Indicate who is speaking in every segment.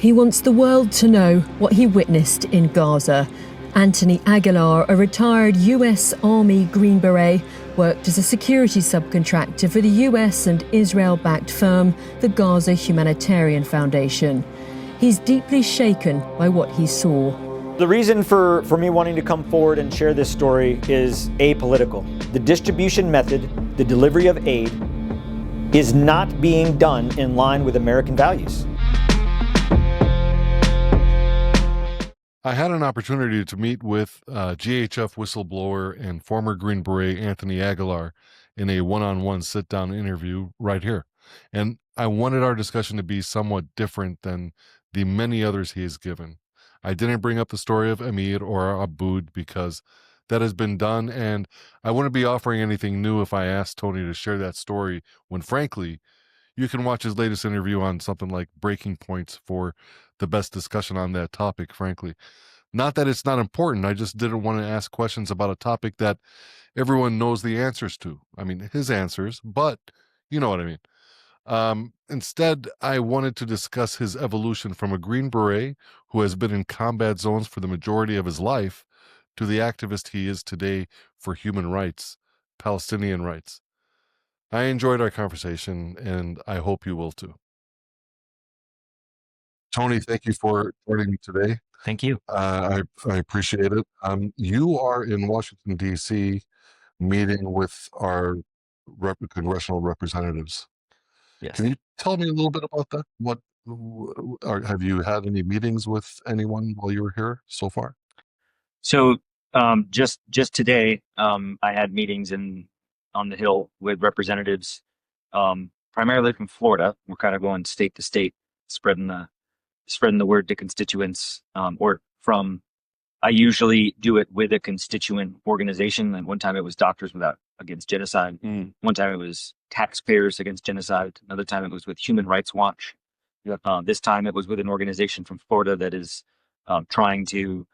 Speaker 1: He wants the world to know what he witnessed in Gaza. Anthony Aguilar, a retired US Army Green Beret, worked as a security subcontractor for the US and Israel-backed firm, the Gaza Humanitarian Foundation. He's deeply shaken by what he saw.
Speaker 2: The reason for me wanting to come forward and share this story is apolitical. The distribution method, the delivery of aid, is not being done in line with American values.
Speaker 3: I had an opportunity to meet with GHF whistleblower and former Green Beret Anthony Aguilar in a one-on-one sit-down interview right here. And I wanted our discussion to be somewhat different than the many others he has given. I didn't bring up the story of Amir or Aboud because that has been done, and I wouldn't be offering anything new if I asked Tony to share that story when, frankly, you can watch his latest interview on something like Breaking Points for the best discussion on that topic, frankly. Not that it's not important, I just didn't want to ask questions about a topic that everyone knows the answers to. I mean, his answers, but you know what I mean. Instead, I wanted to discuss his evolution from a Green Beret who has been in combat zones for the majority of his life to the activist he is today for human rights, Palestinian rights. I enjoyed our conversation, and I hope you will too. Tony, thank you for joining me today.
Speaker 4: Thank you.
Speaker 3: I appreciate it. You are in Washington, D.C., meeting with our congressional representatives.
Speaker 4: Yes.
Speaker 3: Can you tell me a little bit about that? Have you had any meetings with anyone while you were here so far?
Speaker 4: So just today, I had meetings on the Hill with representatives, primarily from Florida. We're kind of going state to state, spreading the word to constituents, I usually do it with a constituent organization. And one time it was Doctors Against Genocide. One time it was Taxpayers Against Genocide. Another time it was with Human Rights Watch. This time it was with an organization from Florida that is trying to.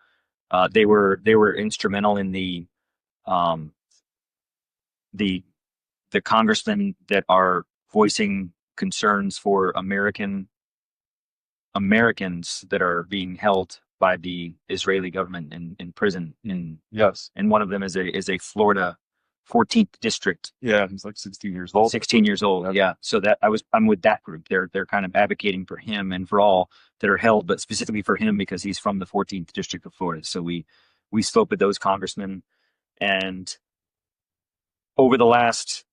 Speaker 4: They were instrumental in the congressmen that are voicing concerns for Americans that are being held by the Israeli government in prison.
Speaker 3: Yes.
Speaker 4: And one of them is a Florida 14th district.
Speaker 3: Yeah, he's like 16 years old.
Speaker 4: 16 years old. Yeah. So I'm with that group. They're kind of advocating for him and for all that are held, but specifically for him because he's from the 14th district of Florida. So we spoke with those congressmen, and over the last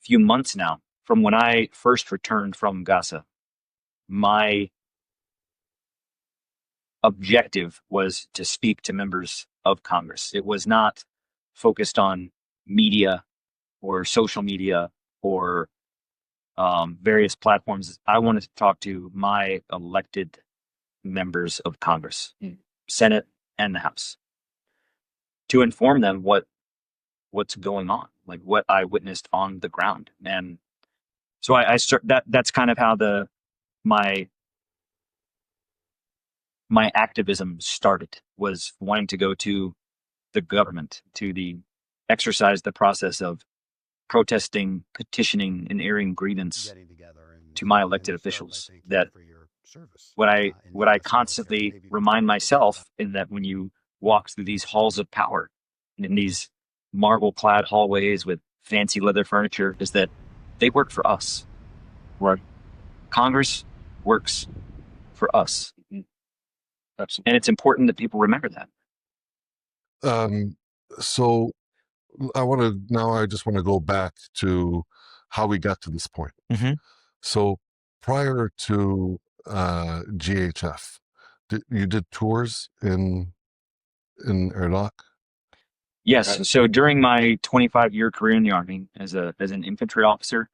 Speaker 4: few months now, from when I first returned from Gaza, my objective was to speak to members of Congress. It was not focused on media or social media or various platforms. I wanted to talk to my elected members of Congress, Senate and the House, to inform them what's going on, like what I witnessed on the ground. And so that's kind of how my activism started, was wanting to go to the government to exercise the process of protesting, petitioning, and airing grievance to my elected officials. That what I constantly remind myself in that when you walk through these halls of power in these marble-clad hallways with fancy leather furniture is that they work for us.
Speaker 3: Right.
Speaker 4: Congress works for us.
Speaker 3: Absolutely.
Speaker 4: And it's important that people remember that.
Speaker 3: So I just want to go back to how we got to this point.
Speaker 4: Mm-hmm.
Speaker 3: So prior to GHF, you did tours in Iraq?
Speaker 4: Yes.
Speaker 3: Right.
Speaker 4: So during my 25-year career in the Army as an infantry officer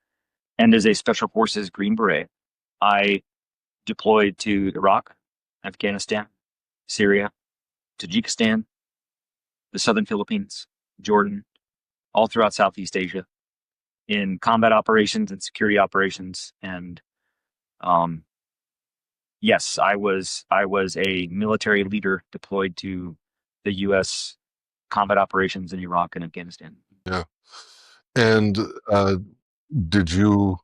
Speaker 4: and as a Special Forces Green Beret, I deployed to Iraq, Afghanistan, Syria, Tajikistan, the southern Philippines, Jordan, all throughout Southeast Asia, in combat operations and security operations. And yes, I was a military leader deployed to the U.S. combat operations in Iraq and Afghanistan.
Speaker 3: Yeah. And did you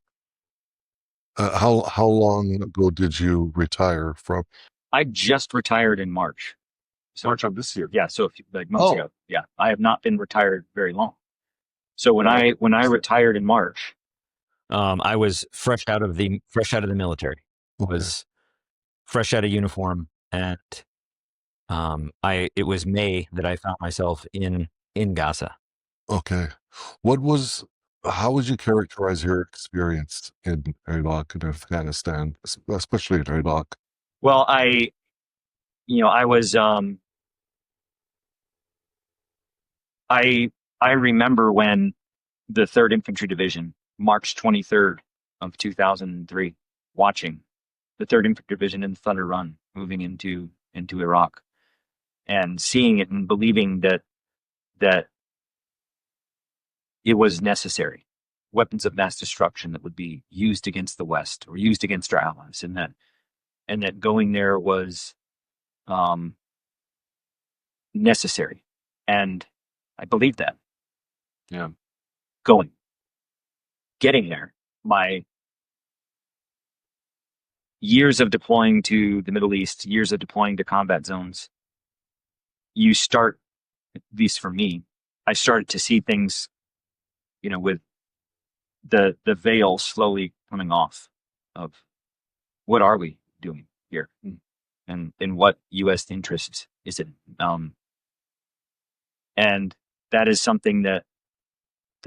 Speaker 3: How long ago did you retire from?
Speaker 4: I just retired in March. So,
Speaker 3: March of this year.
Speaker 4: yeah, so a few, like months
Speaker 3: Oh.
Speaker 4: ago. Yeah, I have not been retired very long. So when I retired in March, I was fresh out of the military.
Speaker 3: Okay.
Speaker 4: Was fresh out of uniform, and it was May that I found myself in Gaza.
Speaker 3: Okay. How would you characterize your experience in Iraq and Afghanistan, especially in Iraq?
Speaker 4: Well, I was I remember when the 3rd Infantry Division, March 23rd of 2003, watching the 3rd Infantry Division in Thunder Run moving into Iraq, and seeing it and believing that it was necessary, weapons of mass destruction that would be used against the West or used against our allies, and that going there was necessary. And I believed that.
Speaker 3: Yeah.
Speaker 4: Getting there, my years of deploying to the Middle East, years of deploying to combat zones, you start, at least for me, I started to see things, with the veil slowly coming off of what are we doing here, and in what U.S. interest is it? And that is something that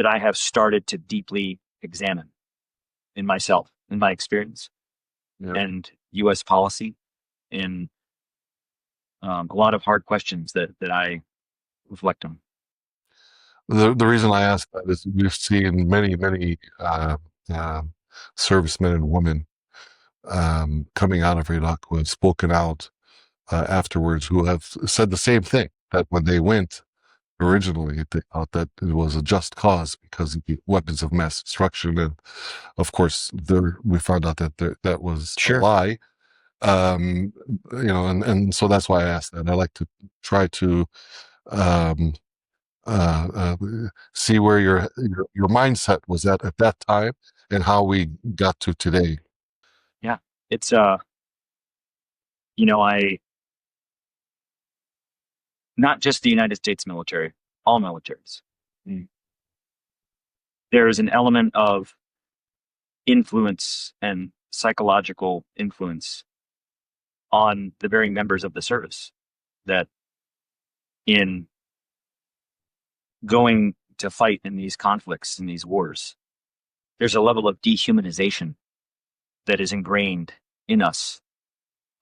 Speaker 4: I have started to deeply examine in myself, in my experience, and U.S. policy, in a lot of hard questions that I reflect on.
Speaker 3: The reason I ask that is we've seen many servicemen and women coming out of Iraq who have spoken out afterwards, who have said the same thing, that when they went originally, they thought that it was a just cause because of the weapons of mass destruction, and of course, we found out that that was a lie. And so that's why I asked that. I like to try to see where your mindset was at that time and how we got to today.
Speaker 4: Yeah, it's not just the United States military, all militaries. There is an element of influence and psychological influence on the very members of the service, that in going to fight in these conflicts, in these wars, there's a level of dehumanization that is ingrained in us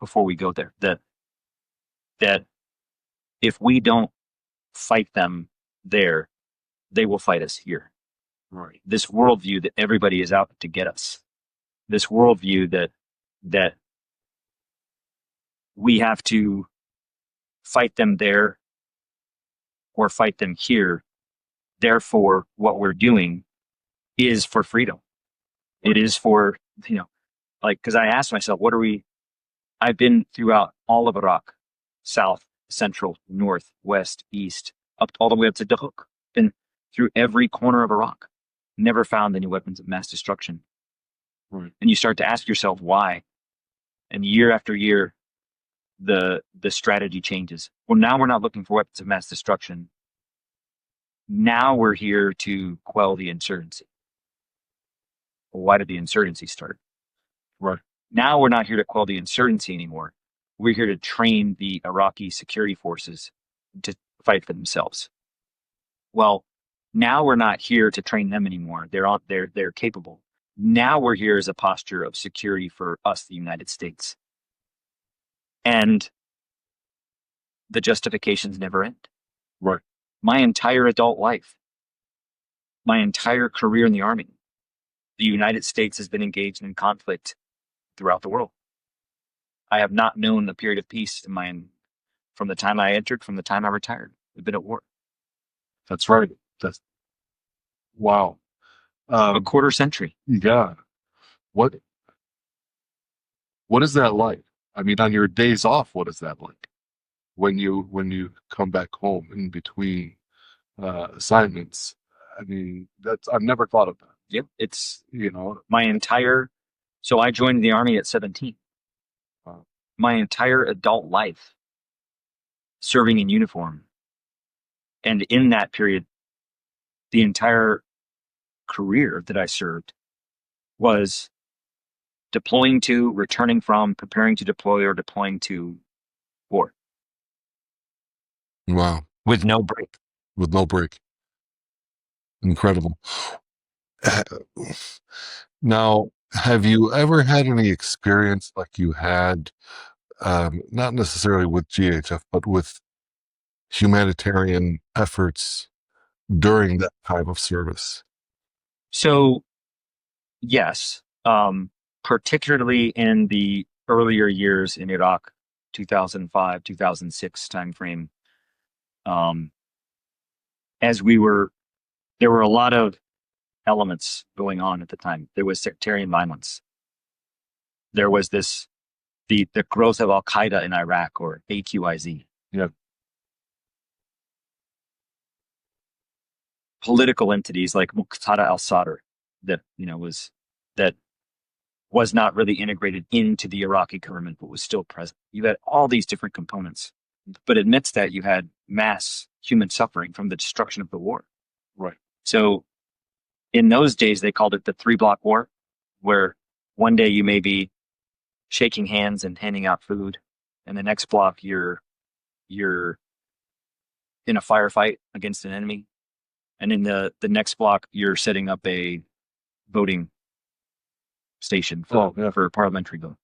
Speaker 4: before we go there, that if we don't fight them there, they will fight us here.
Speaker 3: Right.
Speaker 4: This worldview that everybody is out to get us, this worldview that we have to fight them there or fight them here. Therefore, what we're doing is for freedom. It is for, because I asked myself, I've been throughout all of Iraq, south, central, north, west, east, up all the way up to Dahuk. Been through every corner of Iraq. Never found any weapons of mass destruction.
Speaker 3: Right.
Speaker 4: And you start to ask yourself why. And year after year, the strategy changes. Well, now we're not looking for weapons of mass destruction. Now we're here to quell the insurgency. Well, why did the insurgency start?
Speaker 3: Right.
Speaker 4: Now we're not here to quell the insurgency anymore. We're here to train the Iraqi security forces to fight for themselves. Well, now we're not here to train them anymore. They're capable. Now we're here as a posture of security for us, the United States. And the justifications never end.
Speaker 3: Right.
Speaker 4: My entire adult life, my entire career in the Army, the United States has been engaged in conflict throughout the world. I have not known a period of peace from the time I entered, from the time I retired. We've been at war.
Speaker 3: That's right. That's wow.
Speaker 4: A quarter century.
Speaker 3: Yeah. What is that like? I mean, on your days off, what is that like? When you come back home in between assignments? I mean, I've never thought of that.
Speaker 4: Yep. It's
Speaker 3: You know,
Speaker 4: my entire So I joined the Army at 17.
Speaker 3: Wow.
Speaker 4: My entire adult life serving in uniform. And in that period, the entire career that I served was deploying to, returning from, preparing to deploy, or deploying to war
Speaker 3: Wow.
Speaker 4: with no break.
Speaker 3: With no break. Incredible. Now, have you ever had any experience like you had, not necessarily with GHF, but with humanitarian efforts during that time of service?
Speaker 4: So, yes, particularly in the earlier years in Iraq, 2005, 2006 timeframe, as there were a lot of elements going on at the time. There was sectarian violence. There was the growth of Al Qaeda in Iraq, or AQIZ.
Speaker 3: Yeah.
Speaker 4: Political entities like Muqtada al-Sadr that was not really integrated into the Iraqi government, but was still present. You had all these different components, but amidst that, you had mass human suffering from the destruction of the war.
Speaker 3: Right.
Speaker 4: So in those days, they called it the 3-block war, where one day you may be shaking hands and handing out food, and the next block you're in a firefight against an enemy, and in the next block you're setting up a voting station for parliamentary vote.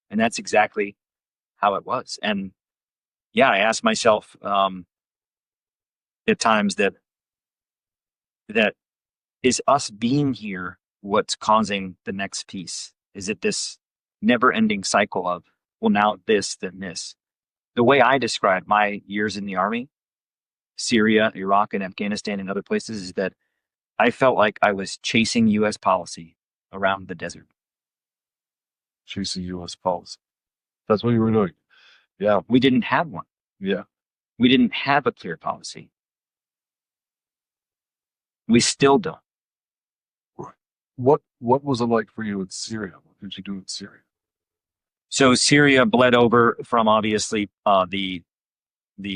Speaker 4: And that's exactly how it was. And yeah, I asked myself at times that is us being here what's causing the next piece? Is it this never-ending cycle of, well, now this, then this? The way I describe my years in the Army, Syria, Iraq, and Afghanistan, and other places, is that I felt like I was chasing U.S. policy around the desert.
Speaker 3: Chasing U.S. policy. That's what you were doing. Yeah.
Speaker 4: We didn't have one.
Speaker 3: Yeah.
Speaker 4: We didn't have a clear policy. We still don't.
Speaker 3: What was it like for you in Syria? What did you do in Syria?
Speaker 4: So Syria bled over from obviously the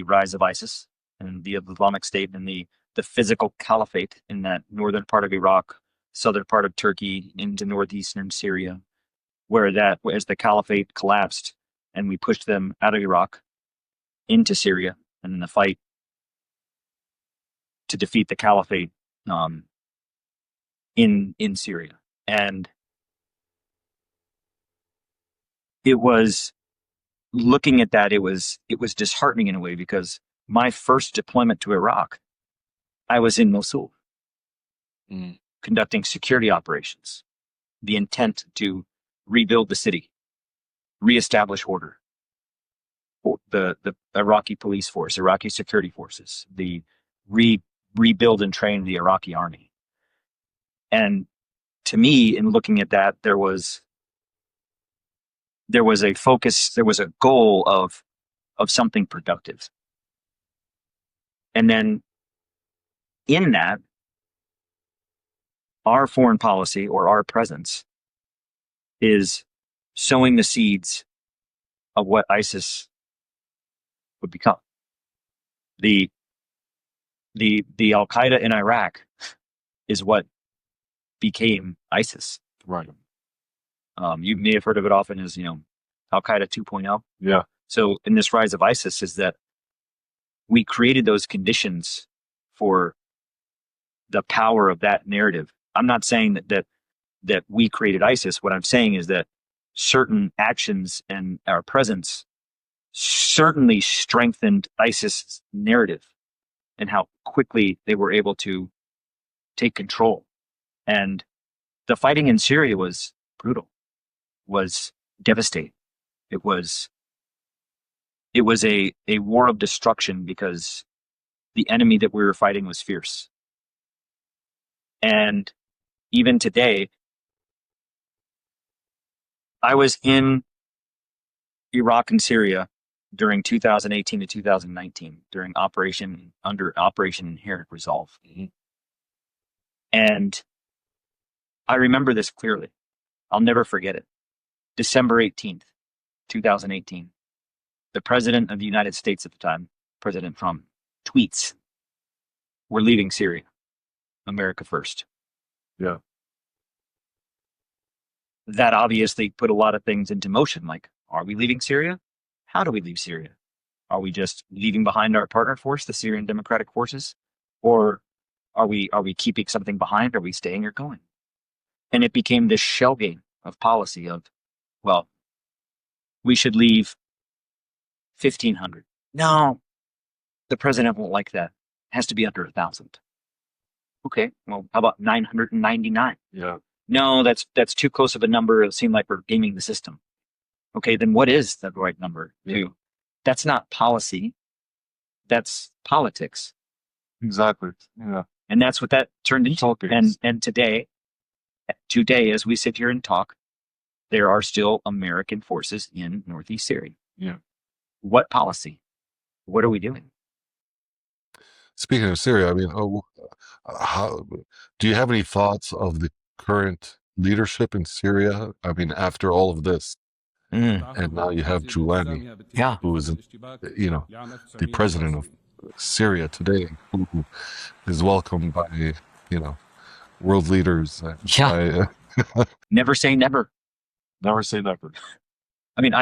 Speaker 4: rise of ISIS and the Islamic State and the physical caliphate in that northern part of Iraq, southern part of Turkey, into northeastern Syria, where as the caliphate collapsed and we pushed them out of Iraq into Syria, and in the fight to defeat the caliphate in Syria. And it was, looking at that, it was disheartening in a way, because my first deployment to Iraq, I was in Mosul conducting security operations, the intent to rebuild the city, reestablish order, the Iraqi police force, Iraqi security forces, the rebuild and train the Iraqi army. And to me, in looking at that, there was a focus, there was a goal of something productive. And then in that, our foreign policy, or our presence, is sowing the seeds of what ISIS would become. The Al Qaeda in Iraq is what became ISIS.
Speaker 3: Right.
Speaker 4: You may have heard of it often as, Al Qaeda 2.0.
Speaker 3: Yeah.
Speaker 4: So in this rise of ISIS is that we created those conditions for the power of that narrative. I'm not saying that we created ISIS. What I'm saying is that certain actions and our presence certainly strengthened ISIS narrative and how quickly they were able to take control. And the fighting in Syria was brutal, was devastating. It was a war of destruction, because the enemy that we were fighting was fierce. And even today, I was in Iraq and Syria during 2018 to 2019, under Operation Inherent Resolve. And I remember this clearly. I'll never forget it. December 18th, 2018. The President of the United States at the time, President Trump, tweets, "We're leaving Syria. America first."
Speaker 3: Yeah.
Speaker 4: That obviously put a lot of things into motion. Like, are we leaving Syria? How do we leave Syria? Are we just leaving behind our partner force, the Syrian Democratic Forces? Or are we keeping something behind? Are we staying or going? And it became this shell game of policy of, well, we should leave 1,500. No, the president won't like that. It has to be under 1,000. Okay, well, how about 999?
Speaker 3: Yeah.
Speaker 4: No, that's too close of a number. It'll seem like we're gaming the system. Okay, then what is the right number?
Speaker 3: Yeah.
Speaker 4: That's not policy. That's politics.
Speaker 3: Exactly. Yeah.
Speaker 4: And that's what that turned into.
Speaker 3: Politics.
Speaker 4: And today, as we sit here and talk, there are still American forces in Northeast Syria.
Speaker 3: Yeah.
Speaker 4: What policy? What are we doing?
Speaker 3: Speaking of Syria, I mean, how do you have any thoughts of the current leadership in Syria? I mean, after all of this, and now you have Julani,
Speaker 4: Yeah.
Speaker 3: who is, the president of Syria today, who is welcomed by, world leaders.
Speaker 4: Yeah. Never say never.
Speaker 3: Never say never.
Speaker 4: I mean,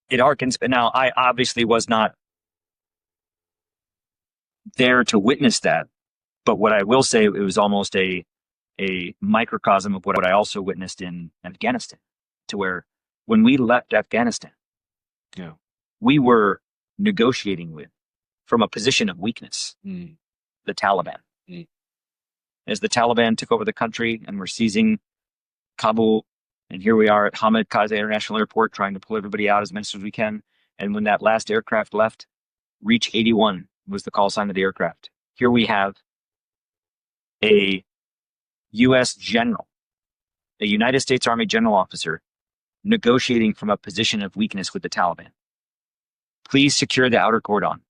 Speaker 4: it harkens. Now, I obviously was not there to witness that, but what I will say, it was almost a microcosm of what I also witnessed in Afghanistan, to where when we left Afghanistan,
Speaker 3: Yeah.
Speaker 4: we were negotiating with, from a position of weakness, the Taliban. As the Taliban took over the country and were seizing Kabul, and here we are at Hamid Karzai International Airport trying to pull everybody out as much as we can. And when that last aircraft left, Reach 81 was the call sign of the aircraft. Here we have a U.S. general, a United States Army general officer, negotiating from a position of weakness with the Taliban. Please secure the outer cordon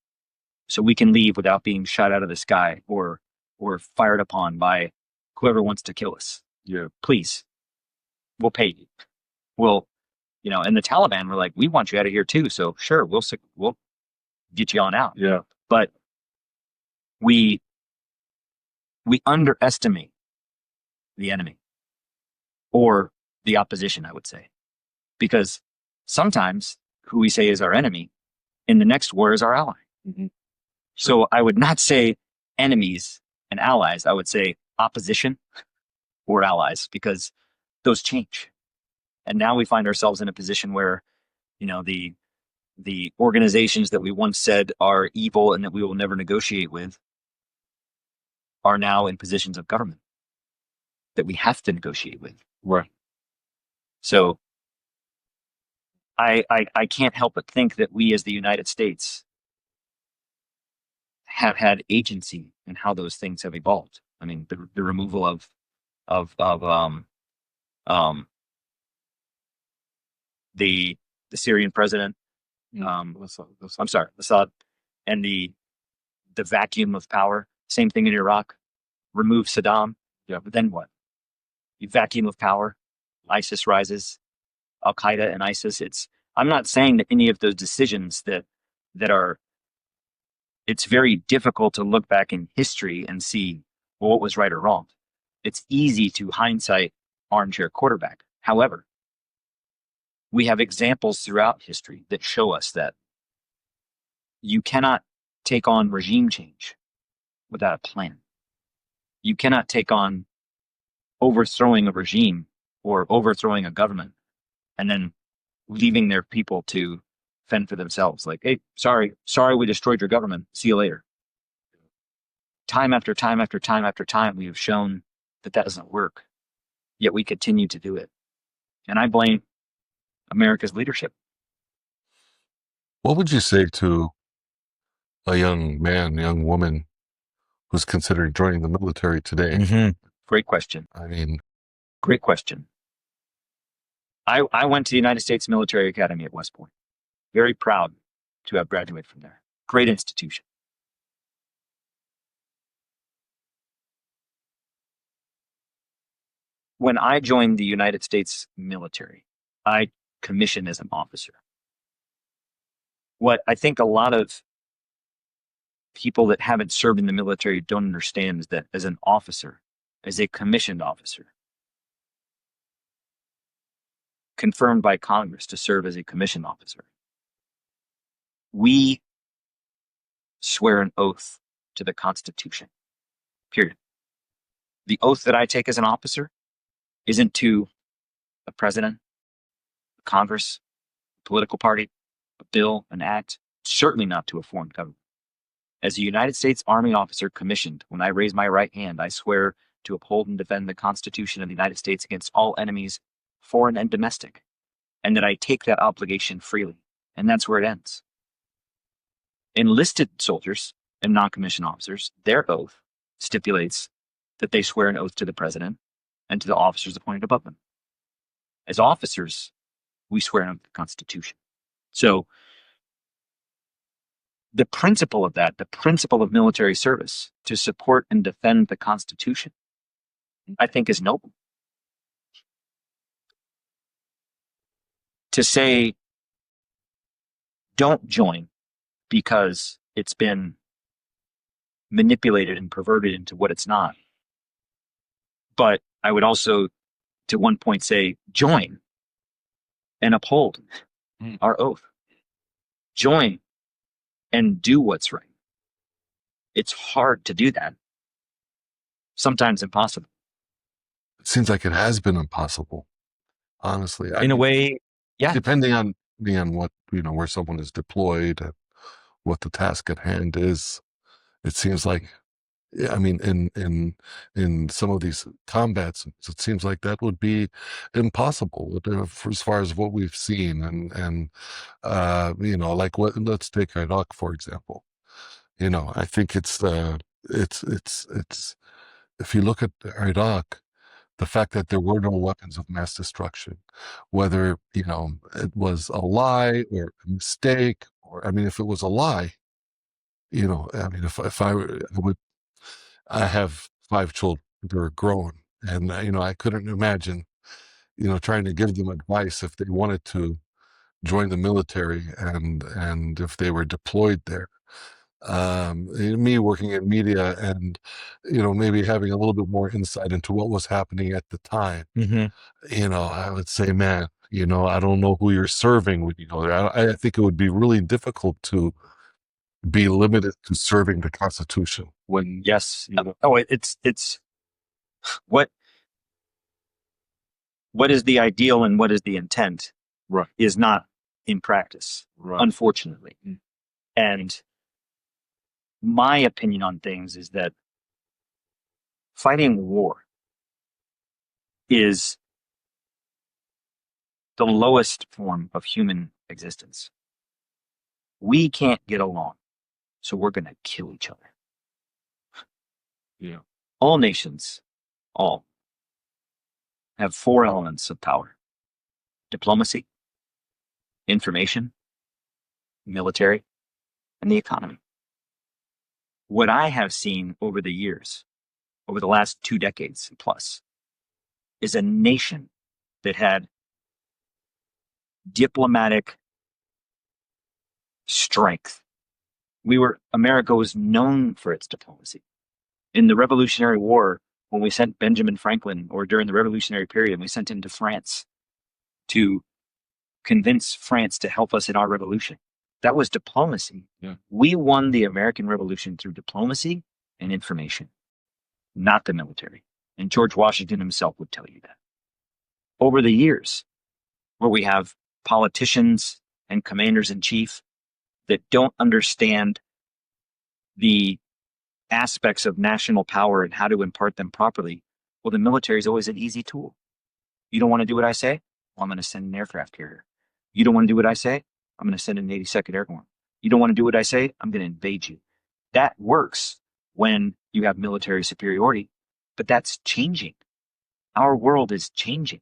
Speaker 4: so we can leave without being shot out of the sky or fired upon by whoever wants to kill us.
Speaker 3: Yeah.
Speaker 4: Please. We'll pay you. We'll, and the Taliban were like, we want you out of here too. So sure, we'll get you on out.
Speaker 3: Yeah.
Speaker 4: But we underestimate the enemy or the opposition, I would say, because sometimes who we say is our enemy in the next war is our ally.
Speaker 3: Mm-hmm.
Speaker 4: So I would not say enemies and allies. I would say opposition or allies, because those change. And now we find ourselves in a position where, the organizations that we once said are evil and that we will never negotiate with are now in positions of government that we have to negotiate with.
Speaker 3: Right.
Speaker 4: So I can't help but think that we as the United States have had agency in how those things have evolved. I mean, the removal of the Syrian president, Assad, and the vacuum of power. Same thing in Iraq. Remove Saddam.
Speaker 3: Yeah.
Speaker 4: But then what? You vacuum of power. ISIS rises. Al Qaeda and ISIS. I'm not saying that any of those decisions that are. It's very difficult to look back in history and see what was right or wrong. It's easy to hindsight armchair quarterback. However, we have examples throughout history that show us that you cannot take on regime change without a plan. You cannot take on overthrowing a regime or overthrowing a government and then leaving their people to fend for themselves. Like, hey, sorry, we destroyed your government. See you later. Time after time after time after time, we have shown that doesn't work. Yet we continue to do it. And I blame America's leadership.
Speaker 3: What would you say to a young woman who's considering joining the military today?
Speaker 4: Great question.
Speaker 3: I mean,
Speaker 4: great question. I went to the United States Military Academy at West Point. Very proud to have graduated from there. Great institution. when I joined the United States military, I commissioned as an officer. What I think a lot of people that haven't served in the military don't understand is that as an officer, as a commissioned officer, confirmed by Congress to serve as a commissioned officer, we swear an oath to the Constitution, period. The oath that I take as an officer isn't to a president, a Congress, a political party, a bill, an act, certainly not to a foreign government. As a United States Army officer commissioned, when I raise my right hand, I swear to uphold and defend the Constitution of the United States against all enemies, foreign and domestic, and that I take that obligation freely. And that's where it ends. Enlisted soldiers and non-commissioned officers, their oath stipulates that they swear an oath to the president and to the officers appointed above them. As officers, we swear an oath to the Constitution. So the principle of that, the principle of military service to support and defend the Constitution, I think is noble. To say, don't join because it's been manipulated and perverted into what it's not. But I would also, to one point, say, join and uphold our oath. Join and do what's right. It's hard to do that. Sometimes impossible.
Speaker 3: It seems like it has been impossible, honestly.
Speaker 4: In a way, yeah.
Speaker 3: Depending on what, where someone is deployed and what the task at hand is, it seems like, I mean, in some of these combats, it seems like that would be impossible as far as what we've seen. And like let's take Iraq, for example. I think it's if you look at Iraq, the fact that there were no weapons of mass destruction, whether, it was a lie or a mistake, or, I mean, if it was a lie, if I have 5 children that are grown, and, I couldn't imagine, trying to give them advice if they wanted to join the military and if they were deployed there. Me working in media and, maybe having a little bit more insight into what was happening at the time, I would say, man, I don't know who you're serving when you go there. I think it would be really difficult to be limited to serving the Constitution when,
Speaker 4: yes. It's what is the ideal and what is the intent,
Speaker 3: right,
Speaker 4: is not in practice,
Speaker 3: right,
Speaker 4: unfortunately. And my opinion on things is that fighting war is the lowest form of human existence. We can't get along, so we're going to kill each other.
Speaker 3: Yeah.
Speaker 4: All nations, all, have 4 elements of power: diplomacy, information, military, and the economy. What I have seen over the years, over the last 2 decades plus, is a nation that had diplomatic strength. America was known for its diplomacy. In the Revolutionary War, when we sent Benjamin Franklin, or during the Revolutionary period, we sent him to France to convince France to help us in our revolution. That was diplomacy.
Speaker 3: Yeah.
Speaker 4: We won the American Revolution through diplomacy and information, not the military. And George Washington himself would tell you that. Over the years, where we have politicians and commanders in chief that don't understand the aspects of national power and how to impart them properly, well, the military is always an easy tool. You don't want to do what I say? Well, I'm going to send an aircraft carrier. You don't want to do what I say? I'm going to send an 82nd Airborne. You don't want to do what I say? I'm going to invade you. That works when you have military superiority, but that's changing. Our world is changing.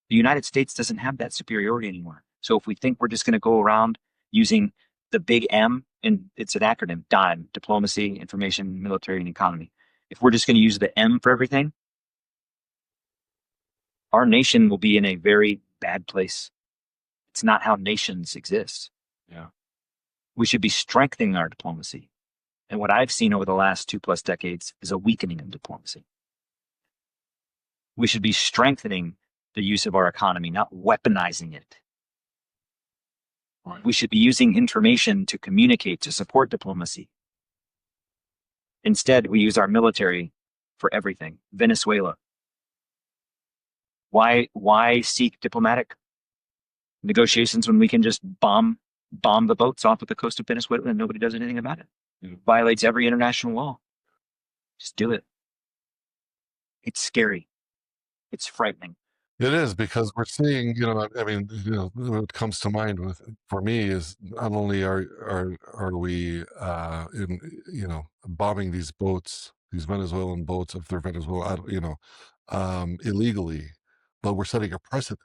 Speaker 4: The United States doesn't have that superiority anymore. So if we think we're just going to go around using the big M, and it's an acronym, DIME, diplomacy, information, military, and economy. If we're just going to use the M for everything, our nation will be in a very bad place. It's not how nations exist.
Speaker 3: Yeah.
Speaker 4: We should be strengthening our diplomacy. And what I've seen over the last 2+ decades is a weakening of diplomacy. We should be strengthening the use of our economy, not weaponizing it.
Speaker 3: Right.
Speaker 4: We should be using information to communicate, to support diplomacy. Instead, we use our military for everything. Venezuela. Why seek diplomatic negotiations when we can just bomb the boats off of the coast of Venezuela and nobody does anything about it? It violates every international law. Just do it. It's scary. It's frightening.
Speaker 3: It is, because we're seeing, I mean, what comes to mind for me is not only are we bombing these boats, these Venezuelan boats, if they're Venezuelan, illegally, but we're setting a precedent.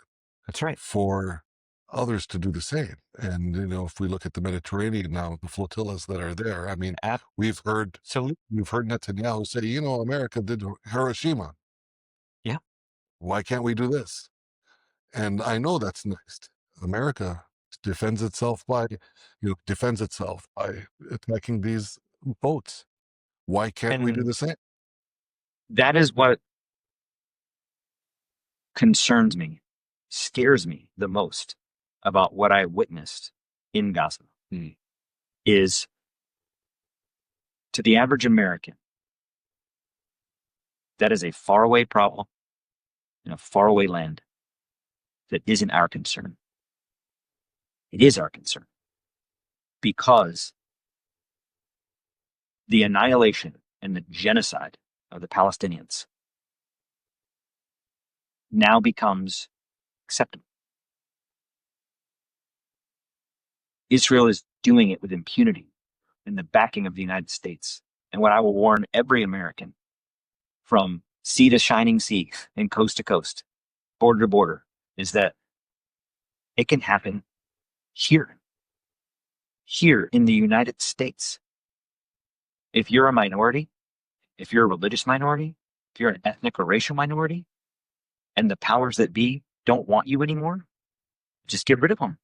Speaker 4: That's right.
Speaker 3: For others to do the same. And if we look at the Mediterranean now, the flotillas that are there, I mean, we've heard Netanyahu say, America did Hiroshima.
Speaker 4: Yeah.
Speaker 3: Why can't we do this? And I know that's next. America defends itself by attacking these boats. Why can't we do the same?
Speaker 4: That is what concerns me, scares me the most about what I witnessed in Gaza. Is, to the average American, that is a faraway problem in a faraway land that isn't our concern. It is our concern because the annihilation and the genocide of the Palestinians now becomes acceptable. Israel is doing it with impunity and the backing of the United States. And what I will warn every American from sea to shining sea and coast to coast, border to border, is that it can happen here in the United States. If you're a minority, if you're a religious minority, if you're an ethnic or racial minority, and the powers that be don't want you anymore, just get rid of them.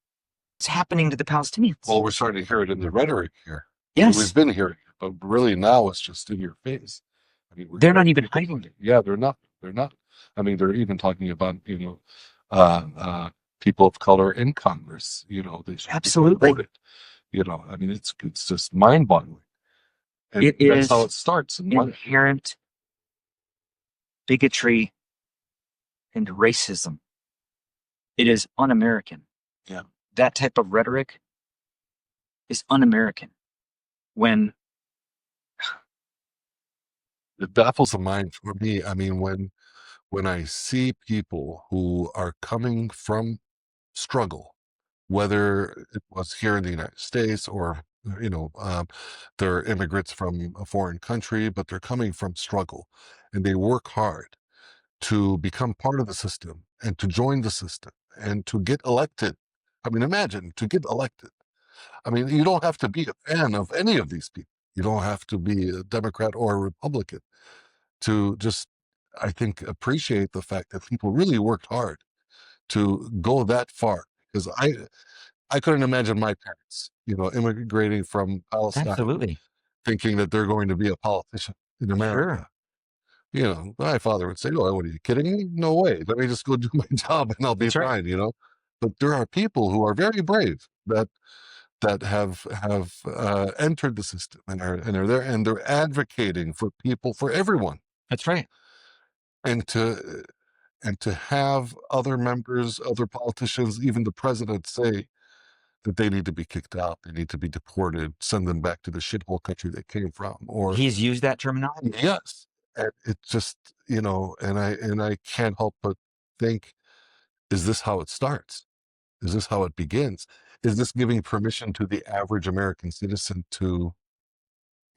Speaker 4: It's happening to the Palestinians.
Speaker 3: Well, we're starting to hear it in the rhetoric here.
Speaker 4: Yes.
Speaker 3: We've been hearing it, but really now it's just in your face. I mean,
Speaker 4: they're not even hiding it.
Speaker 3: Yeah, they're not. I mean, they're even talking about, people of color in Congress, they should
Speaker 4: absolutely
Speaker 3: be voted. I mean, it's just mind-boggling. And that's how it starts.
Speaker 4: Inherent bigotry and racism. It is un-American.
Speaker 3: Yeah.
Speaker 4: That type of rhetoric is un-American. When
Speaker 3: it baffles the mind for me. I mean, when I see people who are coming from struggle, whether it was here in the United States or they're immigrants from a foreign country, but they're coming from struggle, and they work hard to become part of the system and to join the system and to get elected. I mean, imagine to get elected. I mean, you don't have to be a fan of any of these people. You don't have to be a Democrat or a Republican to just, I think, appreciate the fact that people really worked hard to go that far. Because I couldn't imagine my parents, immigrating from Palestine,
Speaker 4: absolutely,
Speaker 3: thinking that they're going to be a politician in America.
Speaker 4: Sure.
Speaker 3: My father would say, "Oh, what are you kidding me? No way. Let me just go do my job and I'll be fine."
Speaker 4: Right.
Speaker 3: But there are people who are very brave that have entered the system and are there, and they're advocating for people, for everyone.
Speaker 4: That's right.
Speaker 3: And to have other members, other politicians, even the president, say that they need to be kicked out, they need to be deported, send them back to the shithole country they came from. Or
Speaker 4: he's used that terminology.
Speaker 3: Yes. And it just, and I can't help but think, is this how it starts? Is this how it begins? Is this giving permission to the average American citizen to,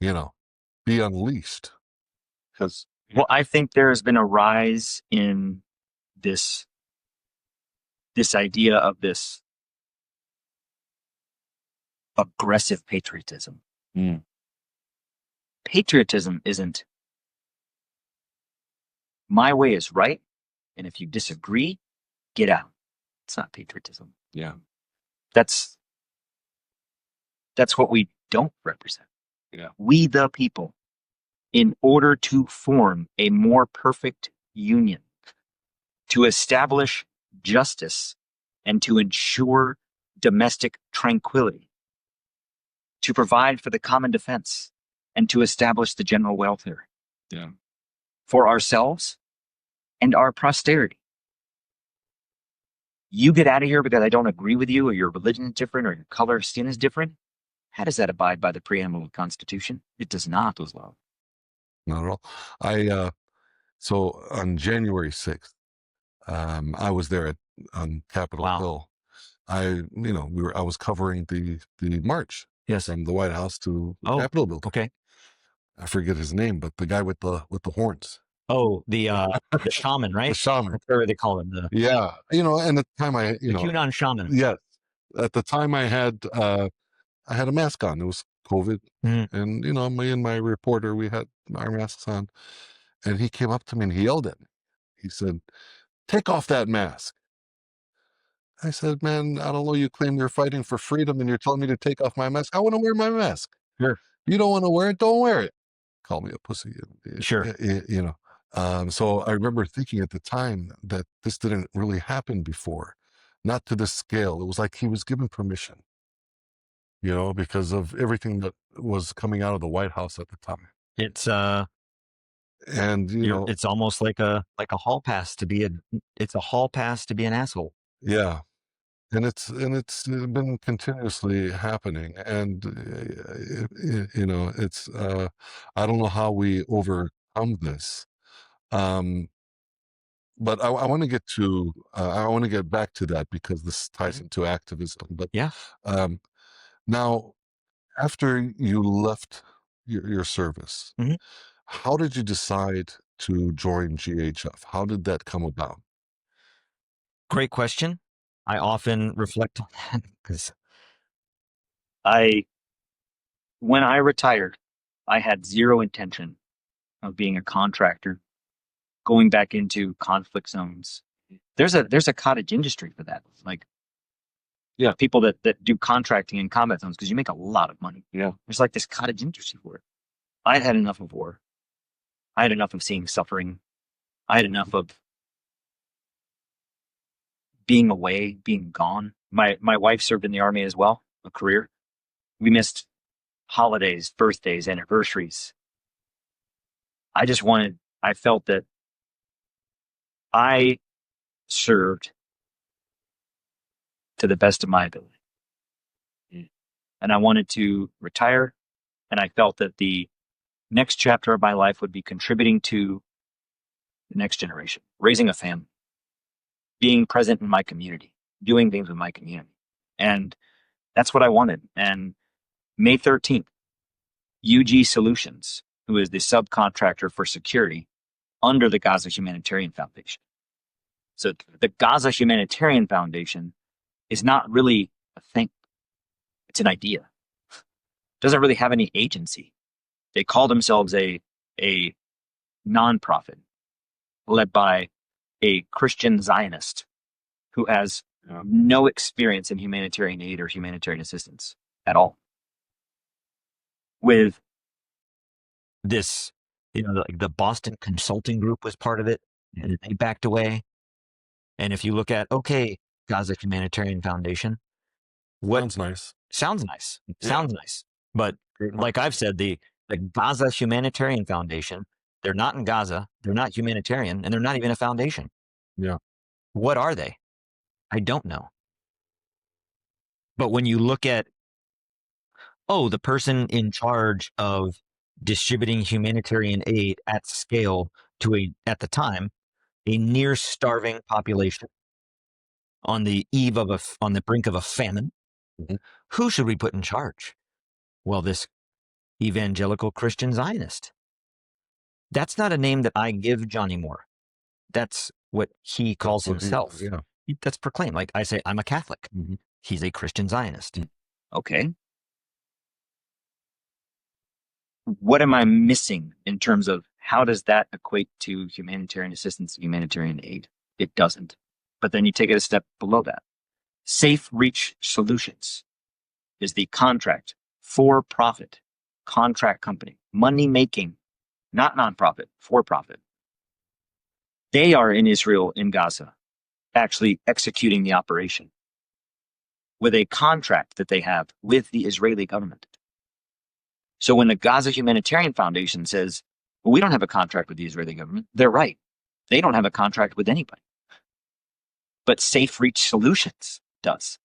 Speaker 3: be unleashed? Because
Speaker 4: well, I think there has been a rise in this idea of this aggressive patriotism. Patriotism isn't my way is right And if you disagree, get out. It's not patriotism.
Speaker 5: Yeah.
Speaker 4: That's what we don't represent.
Speaker 5: Yeah.
Speaker 4: We the people, in order to form a more perfect union, to establish justice and to ensure domestic tranquility, to provide for the common defense and to establish the general welfare.
Speaker 5: Yeah.
Speaker 4: For ourselves and our posterity. You get out of here because I don't agree with you, or your religion is different, or your color of skin is different. How does that abide by the preamble of the Constitution? It does not.
Speaker 3: Not at all. So on January 6th, I was there on Capitol
Speaker 4: Wow.
Speaker 3: Hill. I was covering the march.
Speaker 4: Yes.
Speaker 3: From the White House to the
Speaker 4: Oh,
Speaker 3: Capitol building.
Speaker 4: okay.
Speaker 3: I forget his name, but the guy with the horns.
Speaker 4: Oh, the shaman, right?
Speaker 3: The shaman.
Speaker 4: Whatever they call him.
Speaker 3: Yeah. And at the time
Speaker 4: The QAnon shaman.
Speaker 3: yeah. At the time I had a mask on. It was COVID. And, me and my reporter, we had our masks on. And he came up to me and he yelled at me. He said, "Take off that mask." I said, "Man, I don't know. You claim you're fighting for freedom and you're telling me to take off my mask. I want to wear my mask.
Speaker 4: Sure.
Speaker 3: You don't want to wear it? Don't wear it." Call me a pussy.
Speaker 4: Sure.
Speaker 3: So I remember thinking at the time that this didn't really happen before, not to this scale. It was like he was given permission, because of everything that was coming out of the White House at the time.
Speaker 4: It's
Speaker 3: And
Speaker 4: it's almost like a hall pass to be it's a hall pass to be an asshole.
Speaker 3: Yeah. And it's been continuously happening, and it's I don't know how we overcome this, but I want to get to I want to get back to that because this ties into activism. But
Speaker 4: Yeah.
Speaker 3: Now, after you left your service,
Speaker 4: Mhm.
Speaker 3: how did you decide to join GHF? How did that come about?
Speaker 4: Great question. I often reflect on that because when I retired, I had zero intention of being a contractor, going back into conflict zones. There's a cottage industry for that. Like, yeah, people that do contracting in combat zones because you make a lot of money.
Speaker 5: Yeah.
Speaker 4: There's like this cottage industry for it. I had enough of war. I had enough of seeing suffering. I had enough of being away, being gone. My wife served in the Army as well, a career. We missed holidays, birthdays, anniversaries. I felt that I served to the best of my ability. And I wanted to retire, and I felt that the next chapter of my life would be contributing to the next generation, raising a family, being present in my community, doing things with my community. And that's what I wanted. And May 13th, UG Solutions, who is the subcontractor for security under the Gaza Humanitarian Foundation. So the Gaza Humanitarian Foundation is not really a thing. It's an idea. It doesn't really have any agency. They call themselves a nonprofit led by a Christian Zionist who has no experience in humanitarian aid or humanitarian assistance at all. With this, like the Boston Consulting Group was part of it, and they backed away. And if you look at, Gaza Humanitarian Foundation,
Speaker 3: Sounds nice.
Speaker 4: Sounds nice.
Speaker 3: Yeah.
Speaker 4: Sounds nice. But like I've said, the Gaza Humanitarian Foundation, they're not in Gaza, they're not humanitarian, and they're not even a foundation.
Speaker 3: Yeah.
Speaker 4: What are they? I don't know. But when you look at, the person in charge of distributing humanitarian aid at scale to at the time, a near starving population on the brink of a famine, who should we put in charge? Well, this evangelical Christian Zionist. That's not a name that I give Johnny Moore. That's what he calls himself. That's proclaimed. Like I say, I'm a Catholic. He's a Christian Zionist. Okay. What am I missing in terms of how does that equate to humanitarian assistance, humanitarian aid? It doesn't. But then you take it a step below that. Safe Reach Solutions is the contract for profit contract company, money making, not nonprofit, for profit. They are in Israel, in Gaza, actually executing the operation with a contract that they have with the Israeli government. So when the Gaza Humanitarian Foundation says, well, we don't have a contract with the Israeli government, they're right. They don't have a contract with anybody. But Safe Reach Solutions does.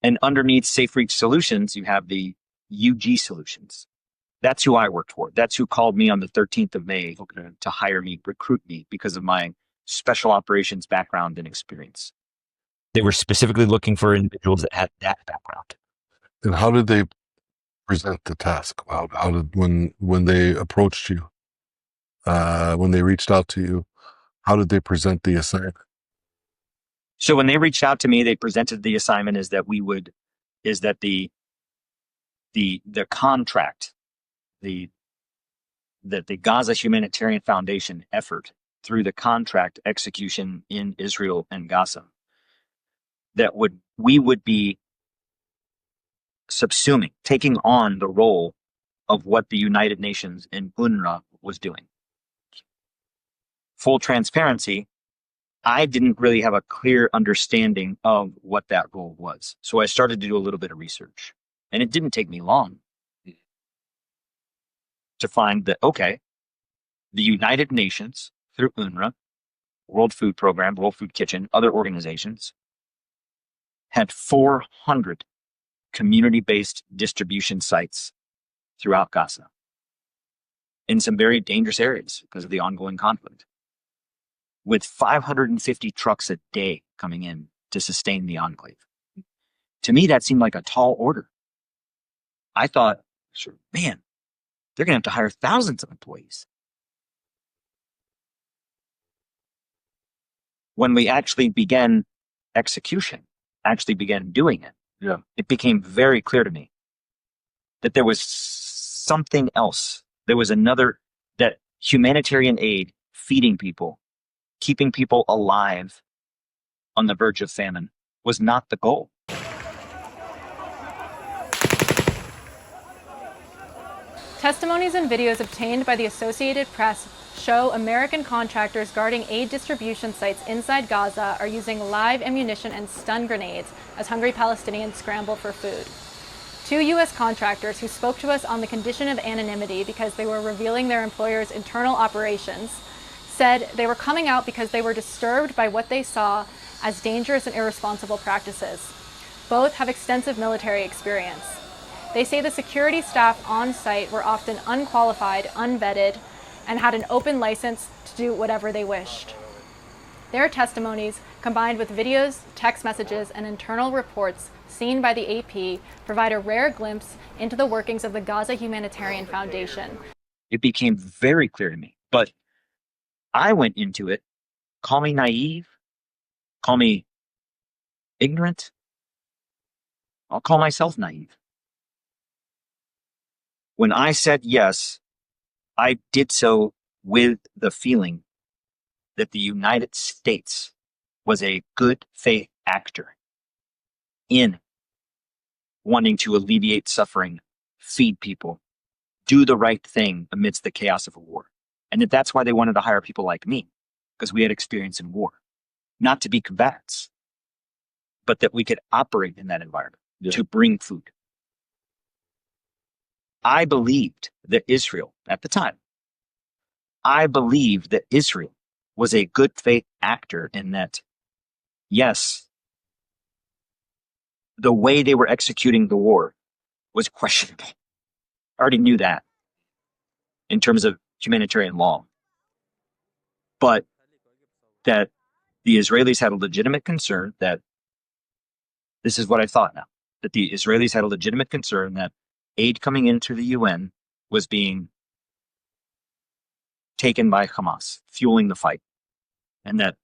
Speaker 4: And underneath Safe Reach Solutions, you have the UG Solutions. That's who I worked for. That's who called me on the 13th of May to hire me, recruit me because of my special operations background and experience. They were specifically looking for individuals that had that background.
Speaker 3: And how did they present the task? How did, when they approached you, when they reached out to you, how did they present the assignment?
Speaker 4: So when they reached out to me, they presented the assignment the contract, that the Gaza Humanitarian Foundation effort through the contract execution in Israel and Gaza, that we would be subsuming, taking on the role of what the United Nations and UNRWA was doing. Full transparency, I didn't really have a clear understanding of what that role was. So I started to do a little bit of research. And it didn't take me long to find that, okay, the United Nations, through UNRWA, World Food Program, World Food Kitchen, other organizations, had 400 community-based distribution sites throughout Gaza in some very dangerous areas because of the ongoing conflict, with 550 trucks a day coming in to sustain the enclave. To me, that seemed like a tall order. I thought, man, they're going to have to hire thousands of employees. When we actually began execution, actually began doing it, it became very clear to me that there was something else. There was another, that humanitarian aid, feeding people, keeping people alive on the verge of famine, was not the goal.
Speaker 5: Testimonies and videos obtained by the Associated Press show American contractors guarding aid distribution sites inside Gaza are using live ammunition and stun grenades as hungry Palestinians scramble for food. 2 U.S. contractors who spoke to us on the condition of anonymity because they were revealing their employer's internal operations said they were coming out because they were disturbed by what they saw as dangerous and irresponsible practices. Both have extensive military experience. They say the security staff on site were often unqualified, unvetted, and had an open license to do whatever they wished. Their testimonies, combined with videos, text messages, and internal reports seen by the AP, provide a rare glimpse into the workings of the Gaza Humanitarian Foundation.
Speaker 4: It became very clear to me, but I went into it, call me naive, call me ignorant, I'll call myself naive. When I said yes, I did so with the feeling that the United States was a good faith actor in wanting to alleviate suffering, feed people, do the right thing amidst the chaos of a war. And that's why they wanted to hire people like me, because we had experience in war. Not to be combatants, but that we could operate in that environment to bring food. I believed that Israel, at the time, I believed that Israel was a good faith actor in that, yes, the way they were executing the war was questionable. I already knew that in terms of humanitarian law. But that the Israelis had a legitimate concern that, this is what I thought now, that the Israelis had a legitimate concern that aid coming into the UN was being taken by Hamas, fueling the fight. And that,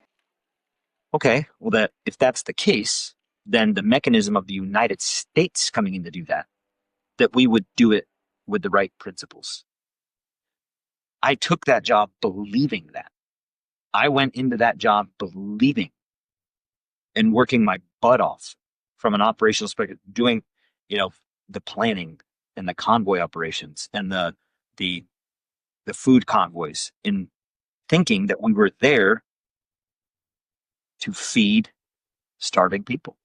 Speaker 4: okay, well, that if that's the case, then the mechanism of the United States coming in to do that we would do it with the right principles. I took that job believing that. I went into that job believing and working my butt off from an operational perspective, doing, the planning and the convoy operations and the food convoys, in thinking that we were there to feed starving people.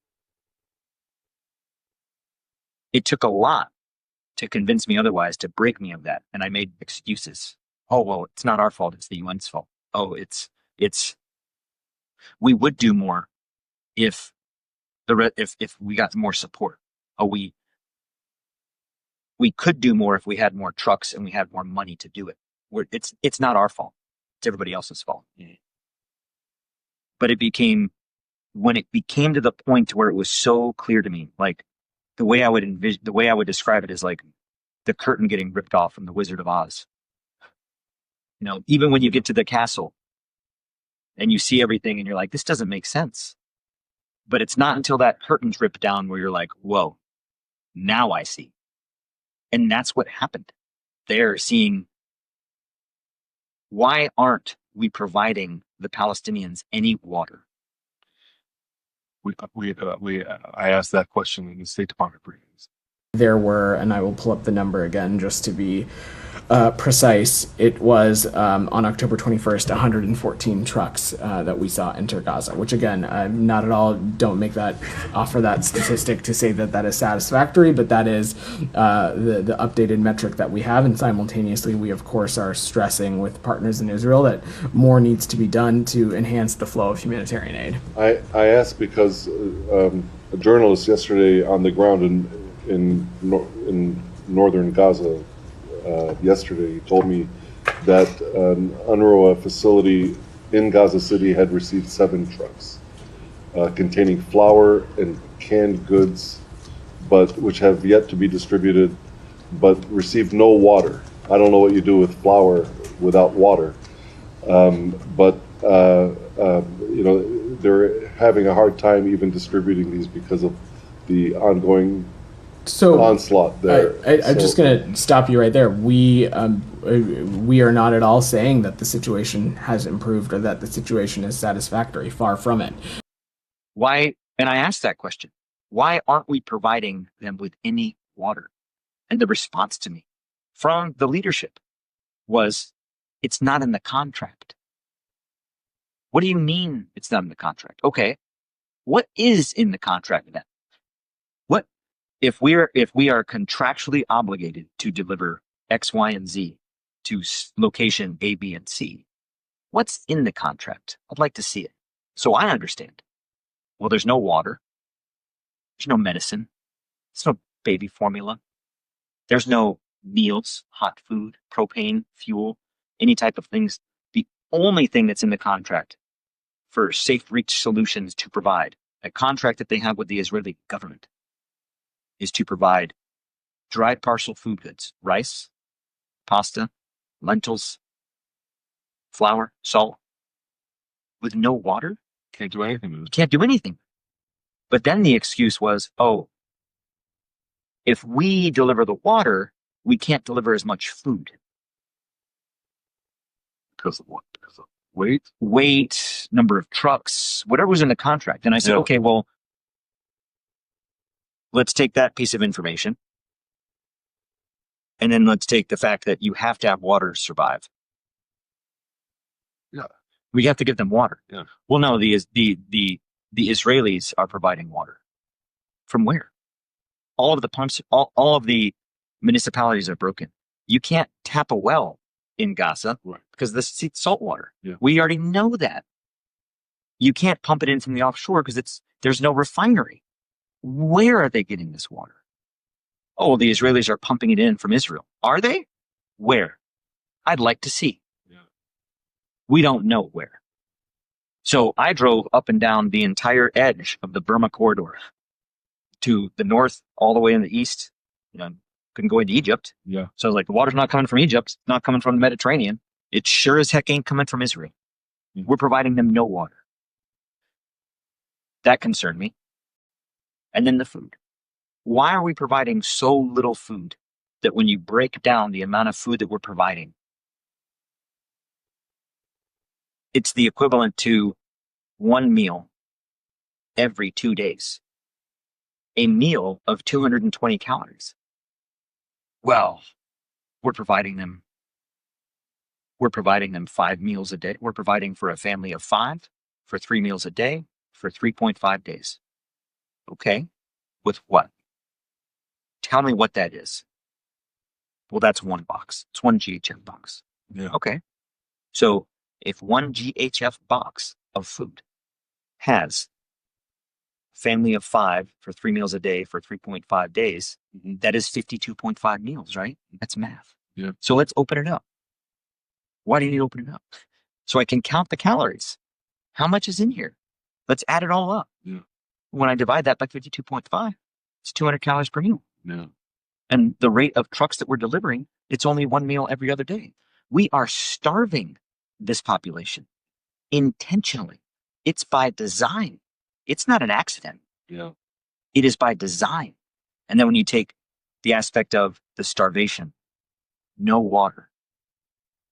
Speaker 4: It took a lot to convince me otherwise, to break me of that. And I made excuses. Oh, well, it's not our fault. It's the UN's fault. Oh, we would do more if we got more support. Oh, we could do more if we had more trucks and we had more money to do it. It's not our fault. It's everybody else's fault. Mm-hmm. But when it became to the point where it was so clear to me, like the way I would describe it is like the curtain getting ripped off from the Wizard of Oz. Even when you get to the castle and you see everything and you're like, this doesn't make sense. But it's not until that curtain's ripped down where you're like, whoa, now I see. And that's what happened. They're seeing, why aren't we providing the Palestinians any water?
Speaker 3: I asked that question in the State Department briefings.
Speaker 6: There were, and I will pull up the number again just to be precise, it was on October 21st, 114 trucks that we saw enter Gaza, which again, not at all, don't offer that statistic to say that is satisfactory, but that is the updated metric that we have. And simultaneously, we of course are stressing with partners in Israel that more needs to be done to enhance the flow of humanitarian aid.
Speaker 3: I asked because a journalist yesterday on the ground in northern Gaza yesterday told me that an UNRWA facility in Gaza City had received 7 trucks containing flour and canned goods, but which have yet to be distributed, but received no water. I don't know what you do with flour without water, but they're having a hard time even distributing these because of the ongoing onslaught there.
Speaker 6: I'm just going to stop you right there. We are not at all saying that the situation has improved or that the situation is satisfactory. Far from it.
Speaker 4: Why? And I asked that question. Why aren't we providing them with any water? And the response to me from the leadership was, it's not in the contract. What do you mean it's not in the contract? Okay. What is in the contract then? If we are contractually obligated to deliver X, Y, and Z to location A, B, and C, what's in the contract? I'd like to see it so I understand. Well, there's no water. There's no medicine. There's no baby formula. There's no meals, hot food, propane, fuel, any type of things. The only thing that's in the contract for Safe Reach Solutions to provide, a contract that they have with the Israeli government, is to provide dried parcel food goods, rice, pasta, lentils, flour, salt, with no water.
Speaker 3: Can't do anything with it.
Speaker 4: Can't do anything. But then the excuse was, oh, if we deliver the water, we can't deliver as much food.
Speaker 3: Because of what? Because of weight?
Speaker 4: Weight, number of trucks, whatever was in the contract. And I said, okay, well, let's take that piece of information. And then let's take the fact that you have to have water to survive.
Speaker 3: Yeah.
Speaker 4: We have to give them water.
Speaker 3: Yeah.
Speaker 4: Well, no, the Israelis are providing water. From where? All of the pumps, all of the municipalities are broken. You can't tap a well in Gaza because this is salt water.
Speaker 3: Yeah.
Speaker 4: We already know that. You can't pump it in from the offshore because there's no refinery. Where are they getting this water? Oh, the Israelis are pumping it in from Israel. Are they? Where? I'd like to see.
Speaker 3: Yeah.
Speaker 4: We don't know where. So I drove up and down the entire edge of the Burma corridor to the north, all the way in the east. Couldn't go into Egypt.
Speaker 3: Yeah.
Speaker 4: So I was like, the water's not coming from Egypt. It's not coming from the Mediterranean. It sure as heck ain't coming from Israel.
Speaker 3: Mm-hmm.
Speaker 4: We're providing them no water. That concerned me. And then the food. Why are we providing so little food that when you break down the amount of food that we're providing, It's the equivalent to one meal every 2 days. A meal of 220 calories. Well, we're providing them 5 meals a day. We're providing for a family of 5 for 3 meals a day for 3.5 days. Okay. With what? Tell me what that is. Well, that's one box. It's one GHF box.
Speaker 3: Yeah.
Speaker 4: Okay. So if one GHF box of food has a family of 5 for 3 meals a day for 3.5 days, that is 52.5 meals, right? That's math.
Speaker 3: Yeah.
Speaker 4: So let's open it up. Why do you need to open it up? So I can count the calories. How much is in here? Let's add it all up.
Speaker 3: Yeah.
Speaker 4: When I divide that by 52.5, it's 200 calories per meal.
Speaker 3: Yeah.
Speaker 4: And the rate of trucks that we're delivering, it's only one meal every other day. We are starving this population intentionally. It's by design. It's not an accident.
Speaker 3: Yeah.
Speaker 4: It is by design. And then when you take the aspect of the starvation, no water,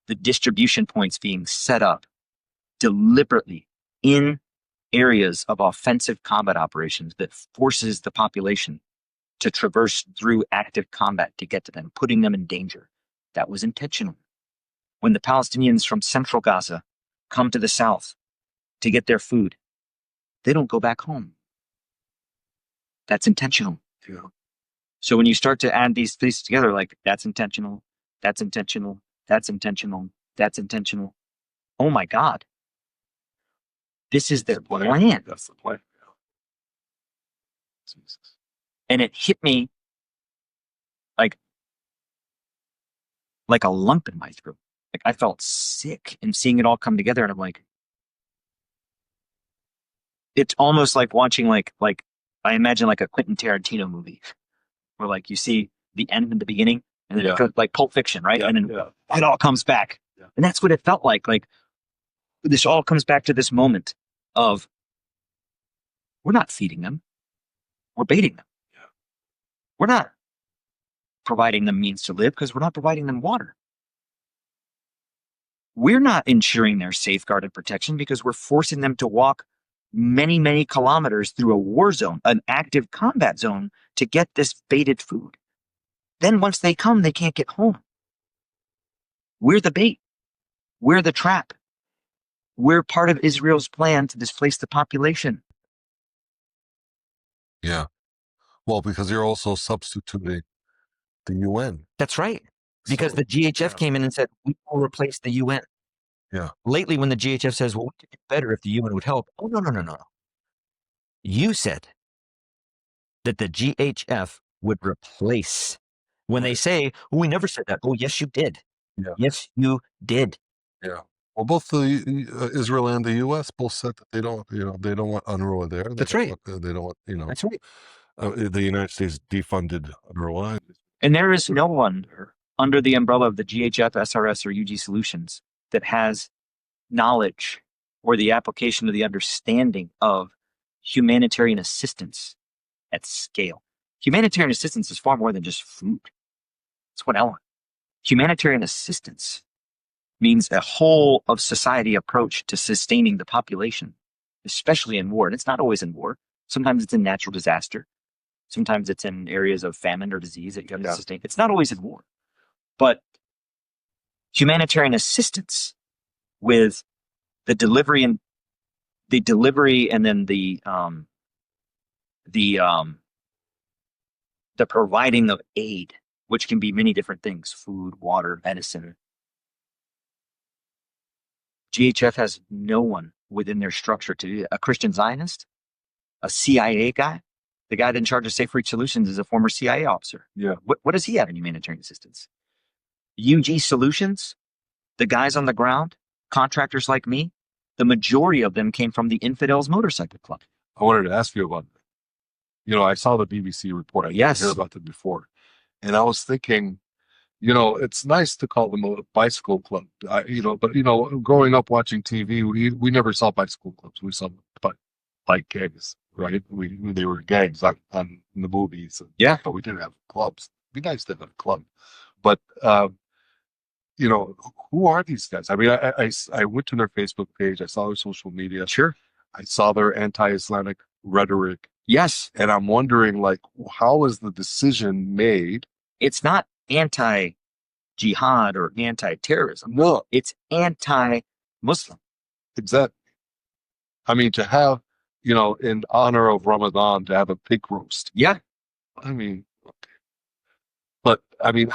Speaker 4: the distribution points being set up deliberately in areas of offensive combat operations that forces the population to traverse through active combat to get to them, putting them in danger. That was intentional. When the Palestinians from central Gaza come to the south to get their food, they don't go back home. That's intentional.
Speaker 3: Yeah.
Speaker 4: So when you start to add these pieces together, like that's intentional, that's intentional, that's intentional, that's intentional. Oh my God. This is their plan.
Speaker 3: That's the plan. Yeah. Jesus.
Speaker 4: And it hit me like a lump in my throat. Like I felt sick and seeing it all come together. And I'm like, it's almost like watching like I imagine like a Quentin Tarantino movie where like you see the end and the beginning and then it goes like Pulp Fiction, right?
Speaker 3: Yeah.
Speaker 4: And then
Speaker 3: Yeah.
Speaker 4: it all comes back.
Speaker 3: Yeah.
Speaker 4: And that's what it felt like. Like this all comes back to this moment of we're not feeding them. We're baiting them.
Speaker 3: Yeah.
Speaker 4: We're not providing them means to live because we're not providing them water. We're not ensuring their safeguard and protection because we're forcing them to walk many, many kilometers through a war zone, an active combat zone to get this baited food. Then once they come, they can't get home. We're the bait. We're the trap. We're part of Israel's plan to displace the population.
Speaker 3: Yeah. Well, because you're also substituting the UN.
Speaker 4: That's right. Because the GHF came in and said, we will replace the UN.
Speaker 3: Yeah.
Speaker 4: Lately, when the GHF says, well, we could do better if the UN would help. Oh, no. You said that the GHF would replace. When they say, well, we never said that. Oh, yes, you did.
Speaker 3: Yeah.
Speaker 4: Yes, you did.
Speaker 3: Yeah. Well, both the Israel and the U.S. both said that they don't want UNRWA there.
Speaker 4: That's right.
Speaker 3: They don't want,
Speaker 4: That's right.
Speaker 3: the United States defunded UNRWA.
Speaker 4: And there is no one under the umbrella of the GHF, SRS, or UG solutions that has knowledge or the application of the understanding of humanitarian assistance at scale. Humanitarian assistance is far more than just food. That's what I want. Humanitarian assistance means a whole of society approach to sustaining the population, especially in war. And it's not always in war. Sometimes it's in natural disaster. Sometimes it's in areas of famine or disease that you have to sustain. It's not always in war. But humanitarian assistance with the delivery and then the providing of aid, which can be many different things: food, water, medicine. GHF has no one within their structure to do that. A Christian Zionist, a CIA guy, the guy in charge of Safe Reach Solutions is a former CIA officer.
Speaker 3: Yeah.
Speaker 4: What does he have in humanitarian assistance? UG Solutions, the guys on the ground, contractors like me, the majority of them came from the Infidels Motorcycle Club.
Speaker 3: I wanted to ask you about that. I saw the BBC report. I didn't hear about it before. And I was thinking, it's nice to call them a bicycle club, but growing up watching TV, we never saw bicycle clubs. We saw bike gangs, right? They were gangs on the movies.
Speaker 4: Yeah.
Speaker 3: But we didn't have clubs. It'd be nice to have a club. But, who are these guys? I mean, I went to their Facebook page. I saw their social media.
Speaker 4: Sure.
Speaker 3: I saw their anti-Islamic rhetoric.
Speaker 4: Yes.
Speaker 3: And I'm wondering, like, how is the decision made?
Speaker 4: It's not anti-jihad or anti-terrorism.
Speaker 3: No,
Speaker 4: It's anti-Muslim.
Speaker 3: exactly. I mean, to have, in honor of Ramadan, to have a pig roast.
Speaker 4: Yeah.
Speaker 3: I mean, okay. But I mean,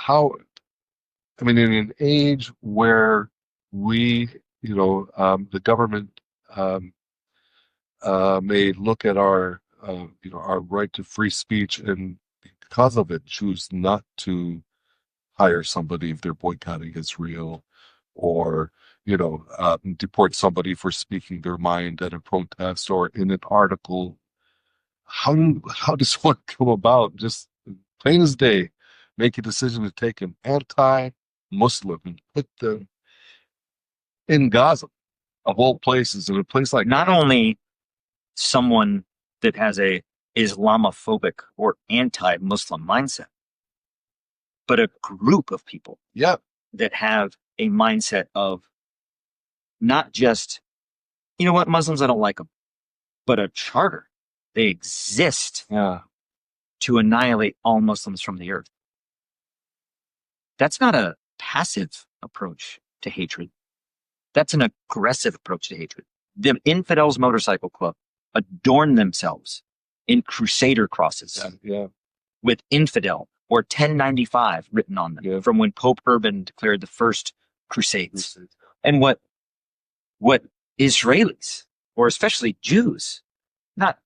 Speaker 3: in an age where we, the government may look at our right to free speech and because of it choose not to hire somebody if they're boycotting Israel, or deport somebody for speaking their mind at a protest or in an article. How does one come about? Just plain as day, make a decision to take an anti-Muslim and put them in Gaza, of all places, in a place like
Speaker 4: Not only someone that has a Islamophobic or anti-Muslim mindset, but a group of people
Speaker 3: yeah,
Speaker 4: that have a mindset of not just, you know what, Muslims, I don't like them, but a charter. They exist
Speaker 3: yeah,
Speaker 4: to annihilate all Muslims from the earth. That's not a passive approach to hatred. That's an aggressive approach to hatred. The Infidels Motorcycle Club adorn themselves in crusader crosses
Speaker 3: yeah,
Speaker 4: with infidel or 1095 written on them from when Pope Urban declared the first crusades. And what Israelis, or especially Jews, not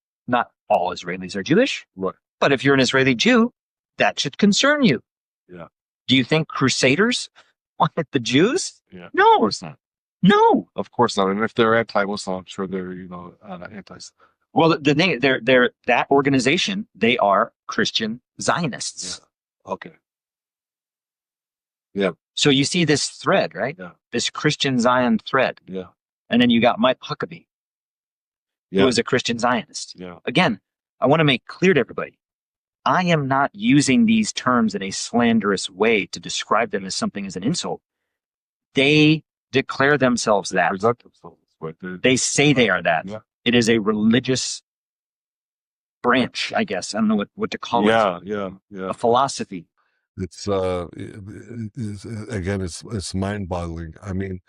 Speaker 4: all Israelis are Jewish,
Speaker 3: right.
Speaker 4: But if you're an Israeli Jew, that should concern you.
Speaker 3: Yeah.
Speaker 4: Do you think crusaders wanted the Jews?
Speaker 3: Yeah.
Speaker 4: No.
Speaker 3: Of course not.
Speaker 4: No.
Speaker 3: Of course not. And if they're anti-Muslim, I'm sure they're, anti.
Speaker 4: Well, the thing, they're that organization, they are Christian Zionists.
Speaker 3: Yeah. Okay. Yeah.
Speaker 4: So you see this thread, right?
Speaker 3: Yeah.
Speaker 4: This Christian Zion thread.
Speaker 3: Yeah.
Speaker 4: And then you got Mike Huckabee,
Speaker 3: Yeah.
Speaker 4: who is a Christian Zionist.
Speaker 3: Yeah.
Speaker 4: Again, I want to make clear to everybody, I am not using these terms in a slanderous way to describe them as something as an insult. They declare themselves that.
Speaker 3: Present themselves, right?
Speaker 4: They say they are that.
Speaker 3: Yeah.
Speaker 4: It is a religious branch, I guess. I don't know what to call it.
Speaker 3: Yeah.
Speaker 4: A philosophy.
Speaker 3: It's again, it's mind-boggling. I mean,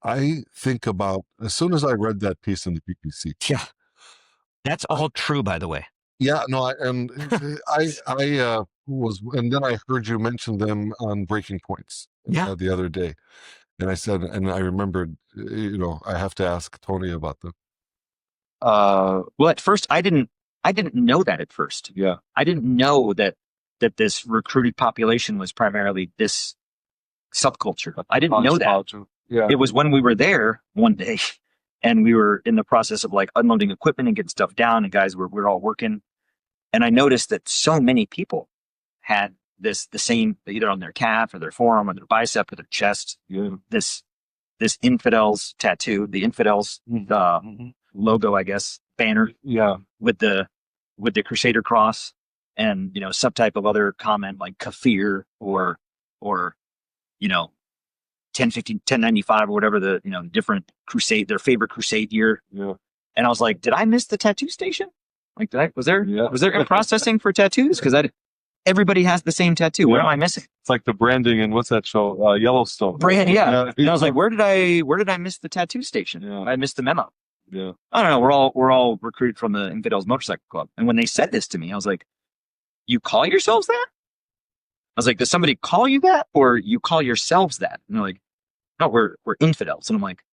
Speaker 3: I think about as soon as I read that piece in the PPC.
Speaker 4: Yeah, that's all true, by the way.
Speaker 3: Yeah, no, and I was, and then I heard you mention them on Breaking Points the other day, and I said, and I remembered, I have to ask Tony about them.
Speaker 4: Well, at first, I didn't know that at first.
Speaker 3: Yeah,
Speaker 4: I didn't know that this recruited population was primarily this subculture. I didn't know that.
Speaker 3: Yeah.
Speaker 4: It was when we were there one day and we were in the process of like unloading equipment and getting stuff down, and guys we're all working. And I noticed that so many people had the same, either on their calf or their forearm or their bicep or their chest, this Infidels tattoo, the Infidels logo, I guess, banner.
Speaker 3: Yeah.
Speaker 4: With the Crusader cross. And, some type of other comment like kafir or 1050, 1095 or whatever the, different crusade, their favorite crusade year.
Speaker 3: Yeah.
Speaker 4: And I was like, did I miss the tattoo station? Like, was there in processing for tattoos? Because everybody has the same tattoo. What am I missing?
Speaker 3: It's like the branding in what's that show? Yellowstone.
Speaker 4: Yeah. And I was like, where did I miss the tattoo station?
Speaker 3: Yeah.
Speaker 4: I missed the memo.
Speaker 3: Yeah.
Speaker 4: I don't know. We're all recruited from the Infidels Motorcycle Club. And when they said this to me, I was like, you call yourselves that? I was like, does somebody call you that, or you call yourselves that? And they're like, no, we're infidels. And I'm like,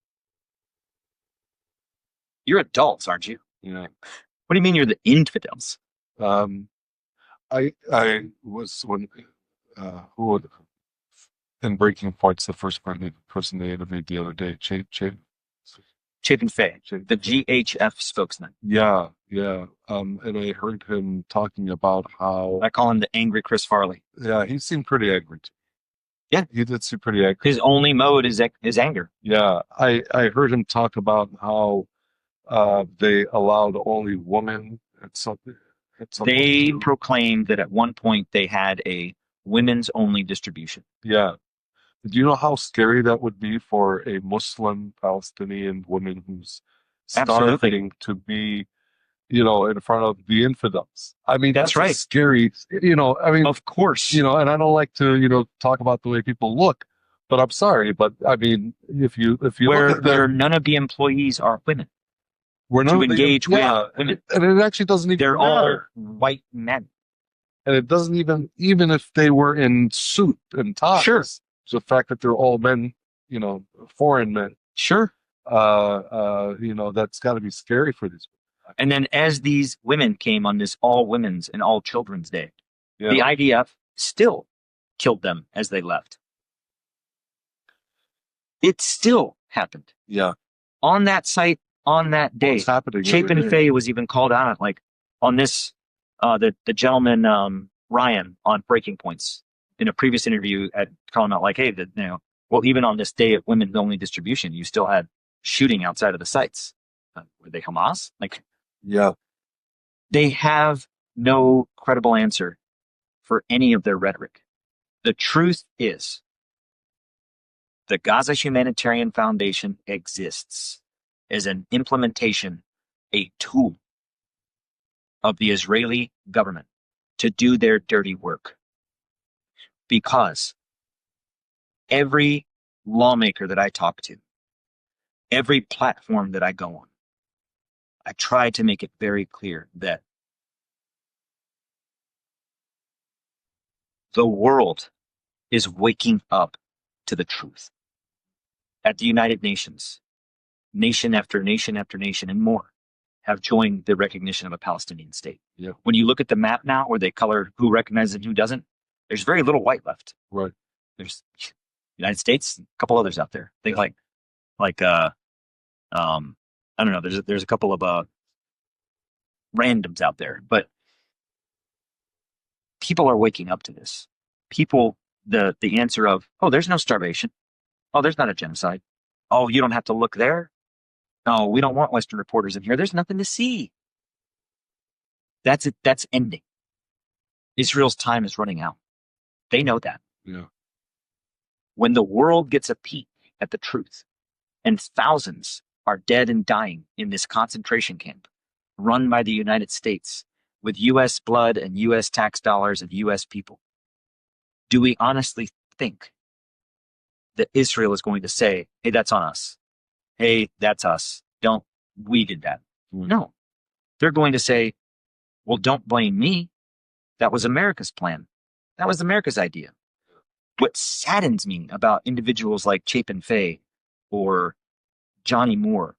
Speaker 4: you're adults, aren't you?
Speaker 3: Yeah.
Speaker 4: What do you mean you're the infidels?
Speaker 3: I was when who would in Breaking Points, the first person they interviewed the other day,
Speaker 4: Chapin Fay, the GHF spokesman.
Speaker 3: Yeah. And I heard him talking about how
Speaker 4: I call him the angry Chris Farley.
Speaker 3: Yeah, he seemed pretty angry.
Speaker 4: Yeah,
Speaker 3: he did seem pretty angry.
Speaker 4: His only mode is anger.
Speaker 3: Yeah, I heard him talk about how they allowed only women at something.
Speaker 4: They proclaimed that at one point they had a women's only distribution.
Speaker 3: Yeah, Do you know how scary that would be for a Muslim Palestinian woman who's
Speaker 4: Absolutely.
Speaker 3: starving to be, in front of the infidels? I mean,
Speaker 4: That's right.
Speaker 3: scary, I mean,
Speaker 4: Of course.
Speaker 3: and I don't like to, talk about the way people look, but I'm sorry, but I mean, if you
Speaker 4: where
Speaker 3: look at
Speaker 4: where none of the employees are women
Speaker 3: we're
Speaker 4: to engage with women.
Speaker 3: and it actually doesn't even
Speaker 4: They're all
Speaker 3: matter.
Speaker 4: white men.
Speaker 3: And it doesn't even if they were in suit and ties.
Speaker 4: Sure.
Speaker 3: The fact that they're all men, foreign men,
Speaker 4: Sure.
Speaker 3: that's got to be scary for these people.
Speaker 4: And then as these women came on this all women's and all children's day,
Speaker 3: Yeah.
Speaker 4: the IDF still killed them as they left. It still happened.
Speaker 3: Yeah.
Speaker 4: On that site, on that day.
Speaker 3: It's happening.
Speaker 4: Chapin Fay was even called out, like, on this, the gentleman, Ryan, on Breaking Points, in a previous interview, at calling out, like, hey, well, even on this day of women's only distribution, you still had shooting outside of the sites. Were they Hamas? Like,
Speaker 3: Yeah.
Speaker 4: they have no credible answer for any of their rhetoric. The truth is, the Gaza Humanitarian Foundation exists as an implementation, a tool of the Israeli government to do their dirty work. Because every lawmaker that I talk to, every platform that I go on, I try to make it very clear that the world is waking up to the truth. At the United Nations, nation after nation after nation and more have joined the recognition of a Palestinian state.
Speaker 3: Yeah.
Speaker 4: When you look at the map now, where they color who recognizes and who doesn't, there's very little white left.
Speaker 3: Right.
Speaker 4: There's United States, a couple others out there. Think like I don't know. There's a couple of randoms out there, but people are waking up to this. People, the answer of, oh, there's no starvation. Oh, there's not a genocide. Oh, you don't have to look there. No, we don't want Western reporters in here. There's nothing to see. That's it. That's ending. Israel's time is running out. They know that.
Speaker 3: Yeah.
Speaker 4: When the world gets a peek at the truth, and thousands are dead and dying in this concentration camp run by the United States with U.S. blood and U.S. tax dollars and U.S. people, do we honestly think that Israel is going to say, hey, that's on us? Hey, that's us. We did that. No. They're going to say, well, don't blame me. That was America's plan. That was America's idea. What saddens me about individuals like Chapin Fay or Johnny Moore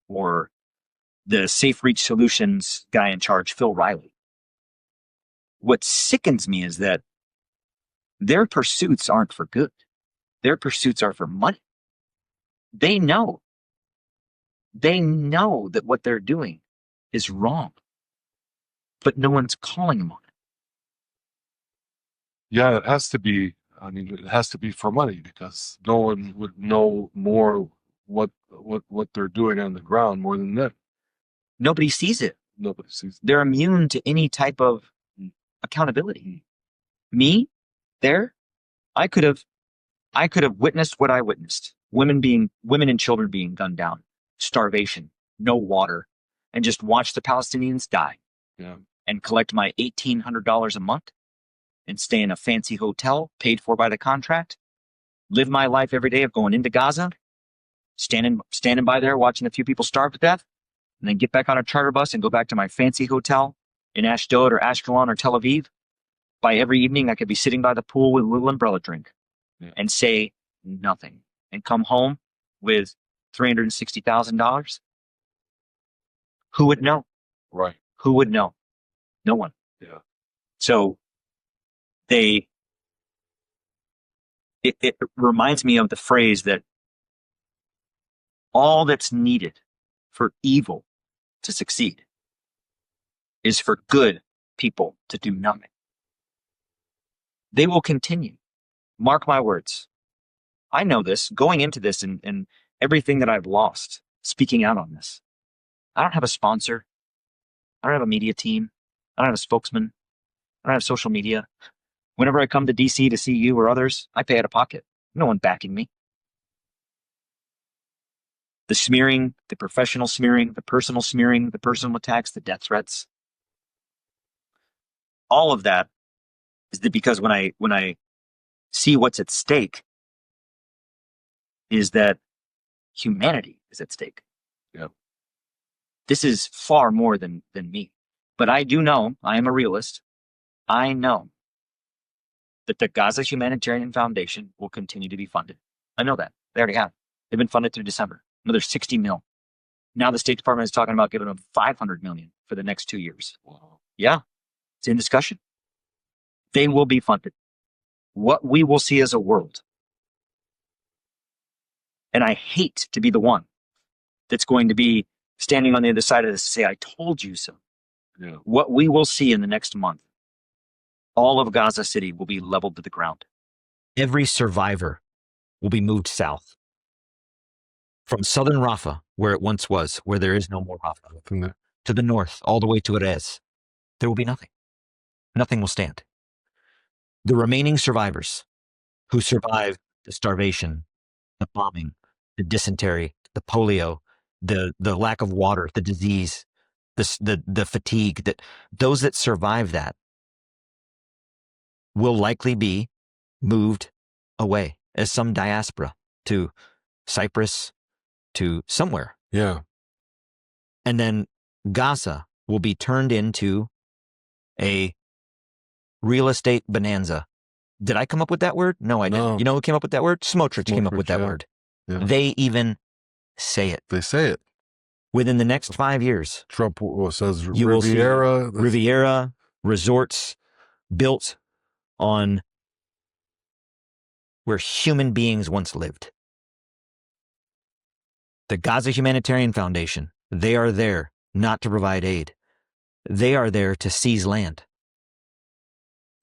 Speaker 4: or the Safe Reach Solutions guy in charge, Phil Riley, what sickens me is that their pursuits aren't for good. Their pursuits are for money. They know that what they're doing is wrong, but no one's calling them on it.
Speaker 3: Yeah, it has to be. I mean, it has to be for money, because no one would know more what they're doing on the ground more than them.
Speaker 4: Nobody sees it.
Speaker 3: Nobody sees it.
Speaker 4: They're immune to any type of accountability. Me, I could have witnessed what I witnessed. Women and children being gunned down, starvation, no water, and just watch the Palestinians die.
Speaker 3: Yeah.
Speaker 4: And collect my $1,800 a month and stay in a fancy hotel paid for by the contract, live my life every day of going into Gaza, standing by there watching a few people starve to death, and then get back on a charter bus and go back to my fancy hotel in Ashdod or Ashkelon or Tel Aviv. By every evening, I could be sitting by the pool with a little umbrella drink and say nothing, and come home with $360,000. Who would know?
Speaker 3: Right.
Speaker 4: Who would know? No one.
Speaker 3: Yeah.
Speaker 4: So it reminds me of the phrase that all that's needed for evil to succeed is for good people to do nothing. They will continue. Mark my words. I know this going into this and everything that I've lost speaking out on this. I don't have a sponsor. I don't have a media team. I don't have a spokesman. I don't have social media. Whenever I come to DC to see you or others, I pay out of pocket. No one backing me. The smearing, the professional smearing, the personal attacks, the death threats. All of that is that because when I see what's at stake, is that humanity is at stake.
Speaker 3: Yeah.
Speaker 4: This is far more than me. But I do know, I am a realist. I know that the Gaza Humanitarian Foundation will continue to be funded. I know that. They already have. They've been funded through December. Another 60 mil. Now the State Department is talking about giving them 500 million for the next 2 years.
Speaker 3: Wow.
Speaker 4: Yeah, it's in discussion. They will be funded. What we will see as a world. And I hate to be the one that's going to be standing on the other side of this and say, I told you so.
Speaker 3: Yeah.
Speaker 4: What we will see in the next month, all of Gaza City will be leveled to the ground. Every survivor will be moved south. From southern Rafah, where it once was, where there is no more Rafah, to the north, all the way to Erez, there will be nothing. Nothing will stand. The remaining survivors who survived the starvation, the bombing, the dysentery, the polio, the lack of water, the disease, the fatigue, that those that survive that will likely be moved away as some diaspora to Cyprus, to somewhere.
Speaker 3: Yeah.
Speaker 4: And then Gaza will be turned into a real estate bonanza. Did I come up with that word? No, I didn't.
Speaker 3: No.
Speaker 4: You know who came up with that word? Smotrich came up with that
Speaker 3: yeah.
Speaker 4: word.
Speaker 3: Yeah.
Speaker 4: They even say it.
Speaker 3: They say it.
Speaker 4: Within the next 5 years,
Speaker 3: Trump says
Speaker 4: you will see
Speaker 3: Riviera.
Speaker 4: Riviera resorts built on where human beings once lived. The Gaza Humanitarian Foundation, they are there not to provide aid. They are there to seize land.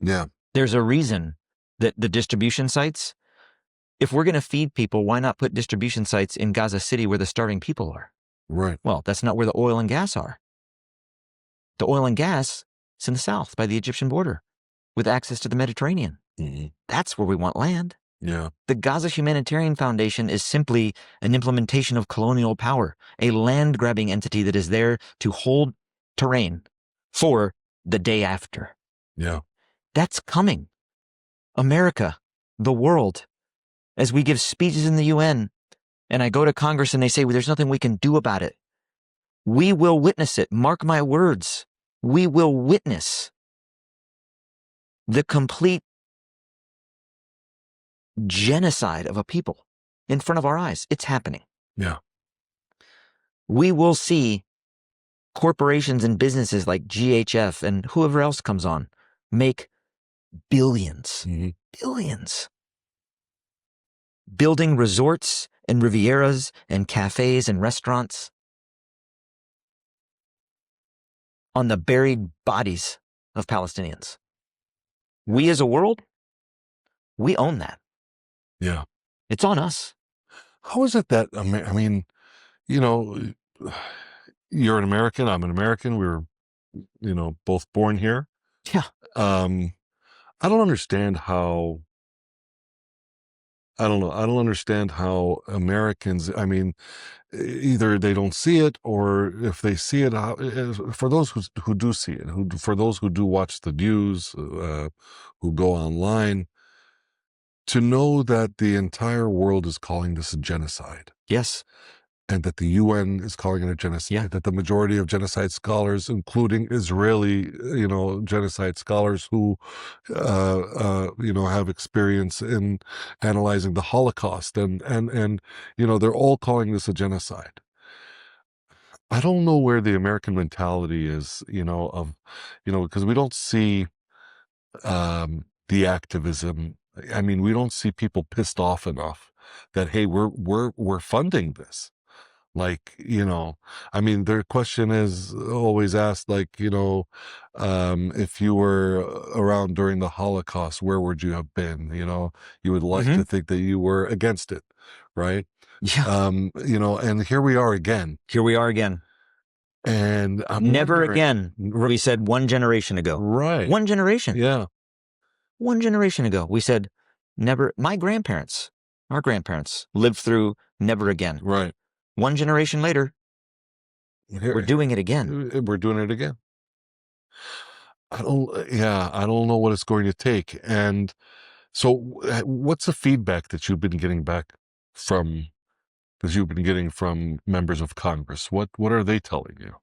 Speaker 3: Yeah.
Speaker 4: There's a reason that the distribution sites, if we're going to feed people, why not put distribution sites in Gaza City where the starving people are?
Speaker 3: Right.
Speaker 4: Well, that's not where the oil and gas are. The oil and gas is in the south by the Egyptian border with access to the Mediterranean.
Speaker 3: Mm-hmm.
Speaker 4: That's where we want land.
Speaker 3: Yeah.
Speaker 4: The Gaza Humanitarian Foundation is simply an implementation of colonial power, a land-grabbing entity that is there to hold terrain for the day after.
Speaker 3: Yeah.
Speaker 4: That's coming. America, the world, as we give speeches in the UN, and I go to Congress and they say, well, there's nothing we can do about it. We will witness it. Mark my words. We will witness the complete genocide of a people in front of our eyes. It's happening.
Speaker 3: Yeah.
Speaker 4: We will see corporations and businesses like GHF and whoever else comes on make billions,
Speaker 3: Mm-hmm.
Speaker 4: billions, building resorts and Rivieras and cafes and restaurants on the buried bodies of Palestinians. We as a world, we own that.
Speaker 3: Yeah.
Speaker 4: It's on us.
Speaker 3: How is it that, I mean, you know, you're an American, I'm an American, we were, you know, both born here.
Speaker 4: Yeah.
Speaker 3: I don't understand how, I don't understand how Americans, I mean, either they don't see it, or if they see it, for those who do see it, for those who do watch the news, who go online, to know that the entire world is calling this a genocide.
Speaker 4: Yes.
Speaker 3: And that the UN is calling it a genocide.
Speaker 4: Yeah.
Speaker 3: That the majority of genocide scholars, including Israeli, you know, genocide scholars who, you know, have experience in analyzing the Holocaust, and you know, they're all calling this a genocide. I don't know where the American mentality is, you know, of, you know, because we don't see the activism. I mean, we don't see people pissed off enough that, hey, we're funding this. Like, you know, I mean, their question is always asked, like, you know, if you were around during the Holocaust, where would you have been? You know, you would like to think that you were against it, right?
Speaker 4: Yeah.
Speaker 3: You know, and here we are again.
Speaker 4: Here we are again.
Speaker 3: And I'm
Speaker 4: Never
Speaker 3: wondering-
Speaker 4: again, we said 1 generation ago.
Speaker 3: Right.
Speaker 4: 1 generation.
Speaker 3: Yeah.
Speaker 4: 1 generation ago, we said never. My grandparents our grandparents lived through never again.
Speaker 3: Right.
Speaker 4: One generation later,
Speaker 3: Here-
Speaker 4: we're doing it again.
Speaker 3: We're doing it again. I don't know what it's going to take. And so what's the feedback that you've been getting from members of Congress? What are they telling you?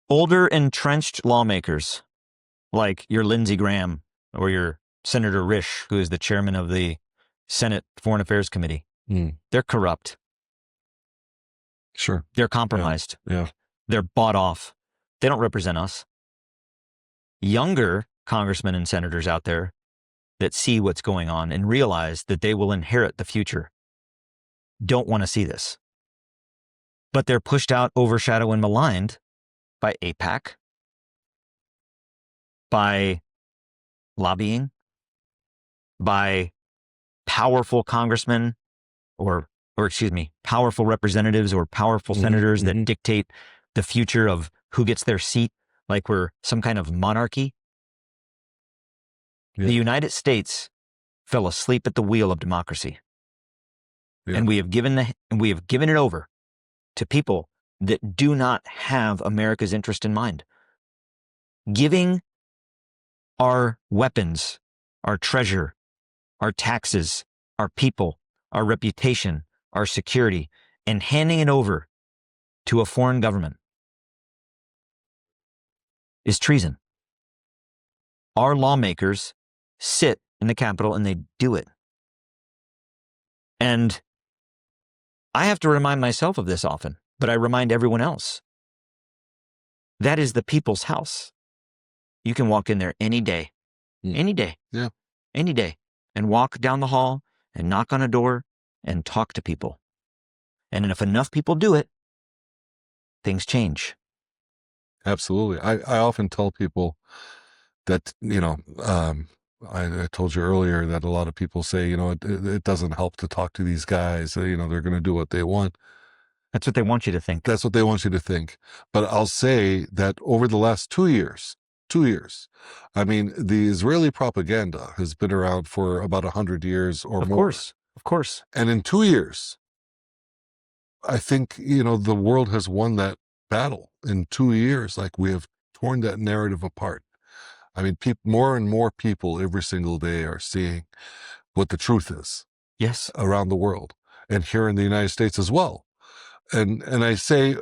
Speaker 4: Older entrenched lawmakers like your Lindsey Graham or your Senator Risch, who is the chairman of the Senate Foreign Affairs Committee, they're corrupt.
Speaker 3: Sure.
Speaker 4: They're compromised.
Speaker 3: Yeah.
Speaker 4: They're bought off. They don't represent us. Younger congressmen and senators out there that see what's going on and realize that they will inherit the future don't want to see this. But they're pushed out, overshadowed, and maligned by AIPAC, by lobbying, by powerful congressmen or powerful representatives or powerful senators that dictate the future of who gets their seat, like we're some kind of monarchy.
Speaker 3: Yeah.
Speaker 4: The United States fell asleep at the wheel of democracy.
Speaker 3: Yeah.
Speaker 4: And we have given it over to people that do not have America's interest in mind. Giving our weapons, our treasure, our taxes, our people, our reputation, our security, and handing it over to a foreign government is treason. Our lawmakers sit in the Capitol and they do it. And I have to remind myself of this often, but I remind everyone else. That is the people's house. You can walk in there any day, any day, any day, and walk down the hall and knock on a door and talk to people. And if enough people do it, things change.
Speaker 3: Absolutely. I often tell people that, I told you earlier that a lot of people say, it doesn't help to talk to these guys. They're going to do what they want.
Speaker 4: That's what they want you to think.
Speaker 3: That's what they want you to think. But I'll say that over the last 2 years, I mean, the Israeli propaganda has been around for about 100 years or more.
Speaker 4: Of course.
Speaker 3: And in 2 years, I think, the world has won that battle in 2 years. Like, we have torn that narrative apart. I mean, more and more people every single day are seeing what the truth is.
Speaker 4: Yes.
Speaker 3: Around the world and here in the United States as well. And I say,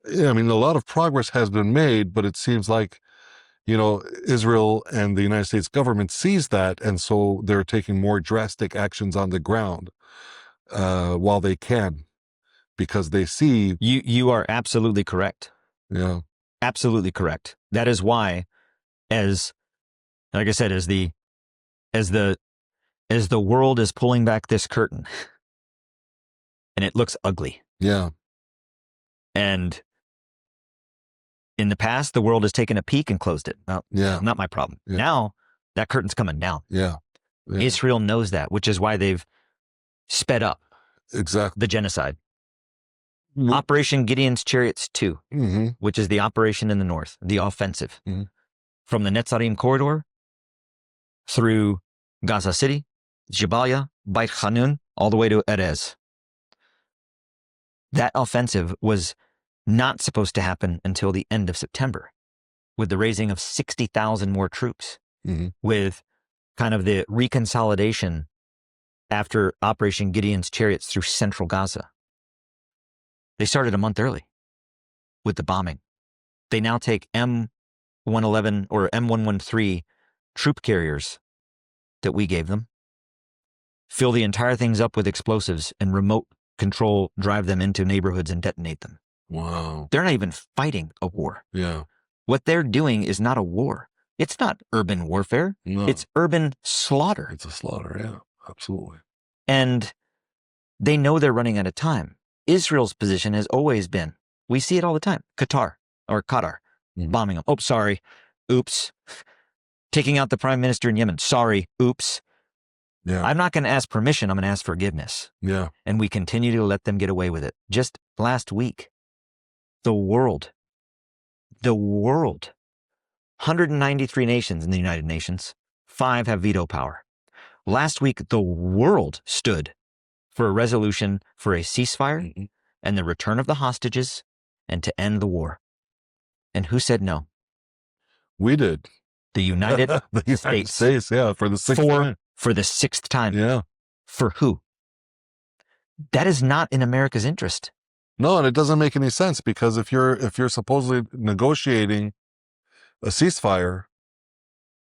Speaker 3: I mean, a lot of progress has been made, but it seems like, Israel and the United States government sees that. And so they're taking more drastic actions on the ground while they can, because they see.
Speaker 4: You are absolutely correct.
Speaker 3: Yeah.
Speaker 4: Absolutely correct. That is why, like I said, as the world is pulling back this curtain and it looks ugly.
Speaker 3: Yeah.
Speaker 4: And in the past, the world has taken a peek and closed it. Not my problem.
Speaker 3: Yeah.
Speaker 4: Now that curtain's coming down.
Speaker 3: Yeah.
Speaker 4: Israel knows that, which is why they've sped up the genocide. Operation Gideon's Chariots 2, which is the operation in the north, the offensive, from the Netzarim corridor through Gaza City, Jabalia, Beit Hanun, all the way to Erez. That offensive was not supposed to happen until the end of September, with the raising of 60,000 more troops, with kind of the reconsolidation after Operation Gideon's Chariots through central Gaza. They started a month early with the bombing. They now take M111 or M113 troop carriers that we gave them, fill the entire things up with explosives, and remote control drive them into neighborhoods and detonate them.
Speaker 3: Wow.
Speaker 4: They're not even fighting a war.
Speaker 3: Yeah.
Speaker 4: What they're doing is not a war. It's not urban warfare.
Speaker 3: No.
Speaker 4: It's urban slaughter.
Speaker 3: It's a slaughter. Yeah, absolutely.
Speaker 4: And they know they're running out of time. Israel's position has always been, we see it all the time, Qatar, bombing them. Oh, sorry. Oops. Taking out the prime minister in Yemen. Sorry. Oops.
Speaker 3: Yeah.
Speaker 4: I'm not going to ask permission. I'm going to ask forgiveness.
Speaker 3: Yeah.
Speaker 4: And we continue to let them get away with it. Just last week, the world, 193 nations in the United Nations, 5 have veto power. Last week, the world stood for a resolution for a ceasefire and the return of the hostages and to end the war. And who said no?
Speaker 3: We did.
Speaker 4: The United
Speaker 3: The United States, yeah, for the sixth time.
Speaker 4: For the sixth time.
Speaker 3: Yeah.
Speaker 4: For who? That is not in America's interest.
Speaker 3: No, and it doesn't make any sense, because if you're supposedly negotiating a ceasefire,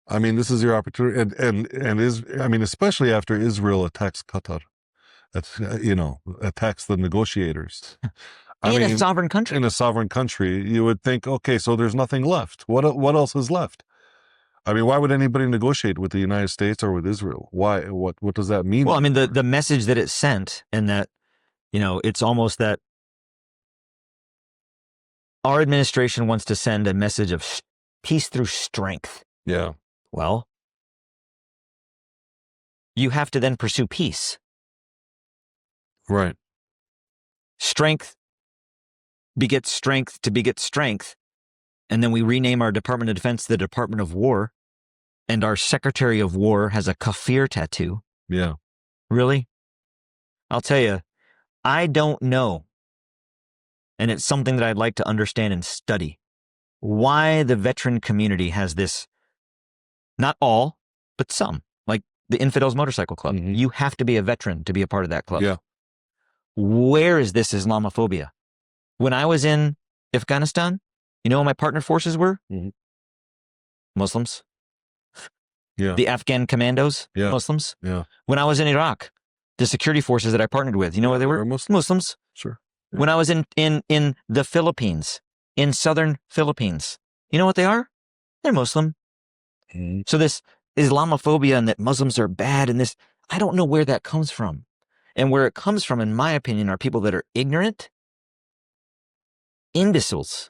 Speaker 3: I mean, this is your opportunity, and especially after Israel attacks Qatar, attacks the negotiators.
Speaker 4: In a sovereign country.
Speaker 3: In a sovereign country, you would think, okay, so there's nothing left. What else is left? I mean, why would anybody negotiate with the United States or with Israel? Why? What does that mean?
Speaker 4: Well, I mean, the message that it sent, and that, it's almost that our administration wants to send a message of peace through strength.
Speaker 3: Yeah.
Speaker 4: Well, you have to then pursue peace.
Speaker 3: Right.
Speaker 4: Strength begets strength to beget strength. And then we rename our Department of Defense the Department of War. And our Secretary of War has a kafir tattoo.
Speaker 3: Yeah.
Speaker 4: Really? I'll tell you, I don't know. And it's something that I'd like to understand and study. Why the veteran community has this, not all, but some, like the Infidels Motorcycle Club. You have to be a veteran to be a part of that club.
Speaker 3: Yeah.
Speaker 4: Where is this Islamophobia? When I was in Afghanistan, you know what my partner forces were? Muslims.
Speaker 3: Yeah.
Speaker 4: The Afghan commandos, Muslims.
Speaker 3: Yeah.
Speaker 4: When I was in Iraq, the security forces that I partnered with, you know what they were? Muslims.
Speaker 3: Sure.
Speaker 4: Yeah. When I was in the Philippines, in southern Philippines, you know what they are? They're Muslim. So this Islamophobia and that Muslims are bad and this, I don't know where that comes from. And where it comes from, in my opinion, are people that are ignorant, imbeciles,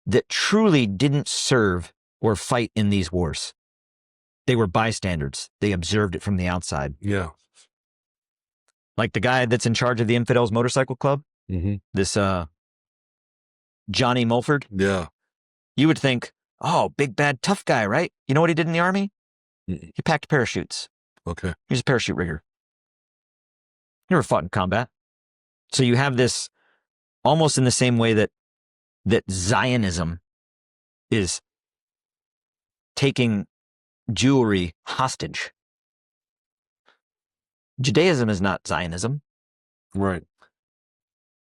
Speaker 4: that truly didn't serve or fight in these wars. They were bystanders. They observed it from the outside.
Speaker 3: Yeah.
Speaker 4: Like the guy that's in charge of the Infidels Motorcycle Club, this Johnny Mulford.
Speaker 3: Yeah.
Speaker 4: You would think, oh, big, bad, tough guy, right? You know what he did in the Army? He packed parachutes.
Speaker 3: Okay.
Speaker 4: He was a parachute rigger. Never fought in combat. So you have this almost in the same way that Zionism is taking Jewry hostage. Judaism is not Zionism.
Speaker 3: Right.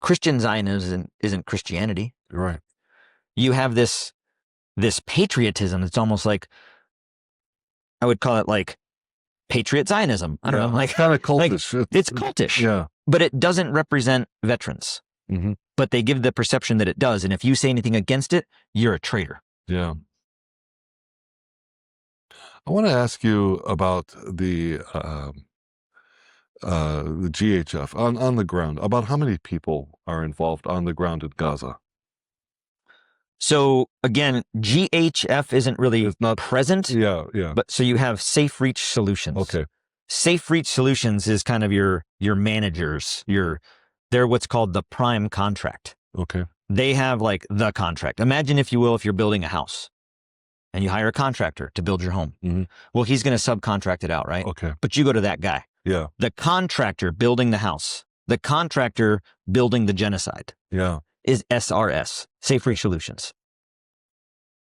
Speaker 4: Christian Zionism isn't Christianity.
Speaker 3: Right.
Speaker 4: You have this patriotism. It's almost like, I would call it like patriot Zionism. I don't know. Like
Speaker 3: kind of cultish.
Speaker 4: Like, it's cultish.
Speaker 3: Yeah.
Speaker 4: But it doesn't represent veterans. But they give the perception that it does. And if you say anything against it, you're a traitor.
Speaker 3: Yeah. I want to ask you about the GHF on the ground. About how many people are involved on the ground in Gaza?
Speaker 4: So again, GHF isn't really present.
Speaker 3: Yeah, yeah.
Speaker 4: But so you have Safe Reach Solutions.
Speaker 3: Okay.
Speaker 4: Safe Reach Solutions is kind of your managers. They're what's called the prime contract.
Speaker 3: Okay.
Speaker 4: They have like the contract. Imagine, if you will, if you're building a house and you hire a contractor to build your home. Well, he's going to subcontract it out, right?
Speaker 3: Okay.
Speaker 4: But you go to that guy.
Speaker 3: Yeah.
Speaker 4: The contractor building the house, the contractor building the genocide.
Speaker 3: Yeah.
Speaker 4: Is SRS, Safe Reach Solutions.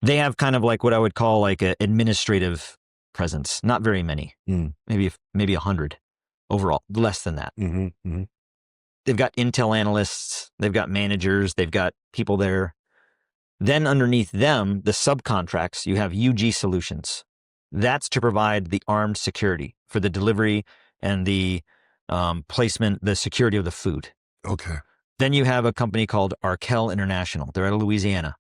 Speaker 4: They have kind of like what I would call like an administrative presence. Not very many, maybe 100 overall, less than that. They've got intel analysts, they've got managers, they've got people there. Then underneath them, the subcontracts, you have UG Solutions. That's to provide the armed security for the delivery and the placement, the security of the food.
Speaker 3: Okay.
Speaker 4: Then you have a company called Arkel International. They're out of Louisiana.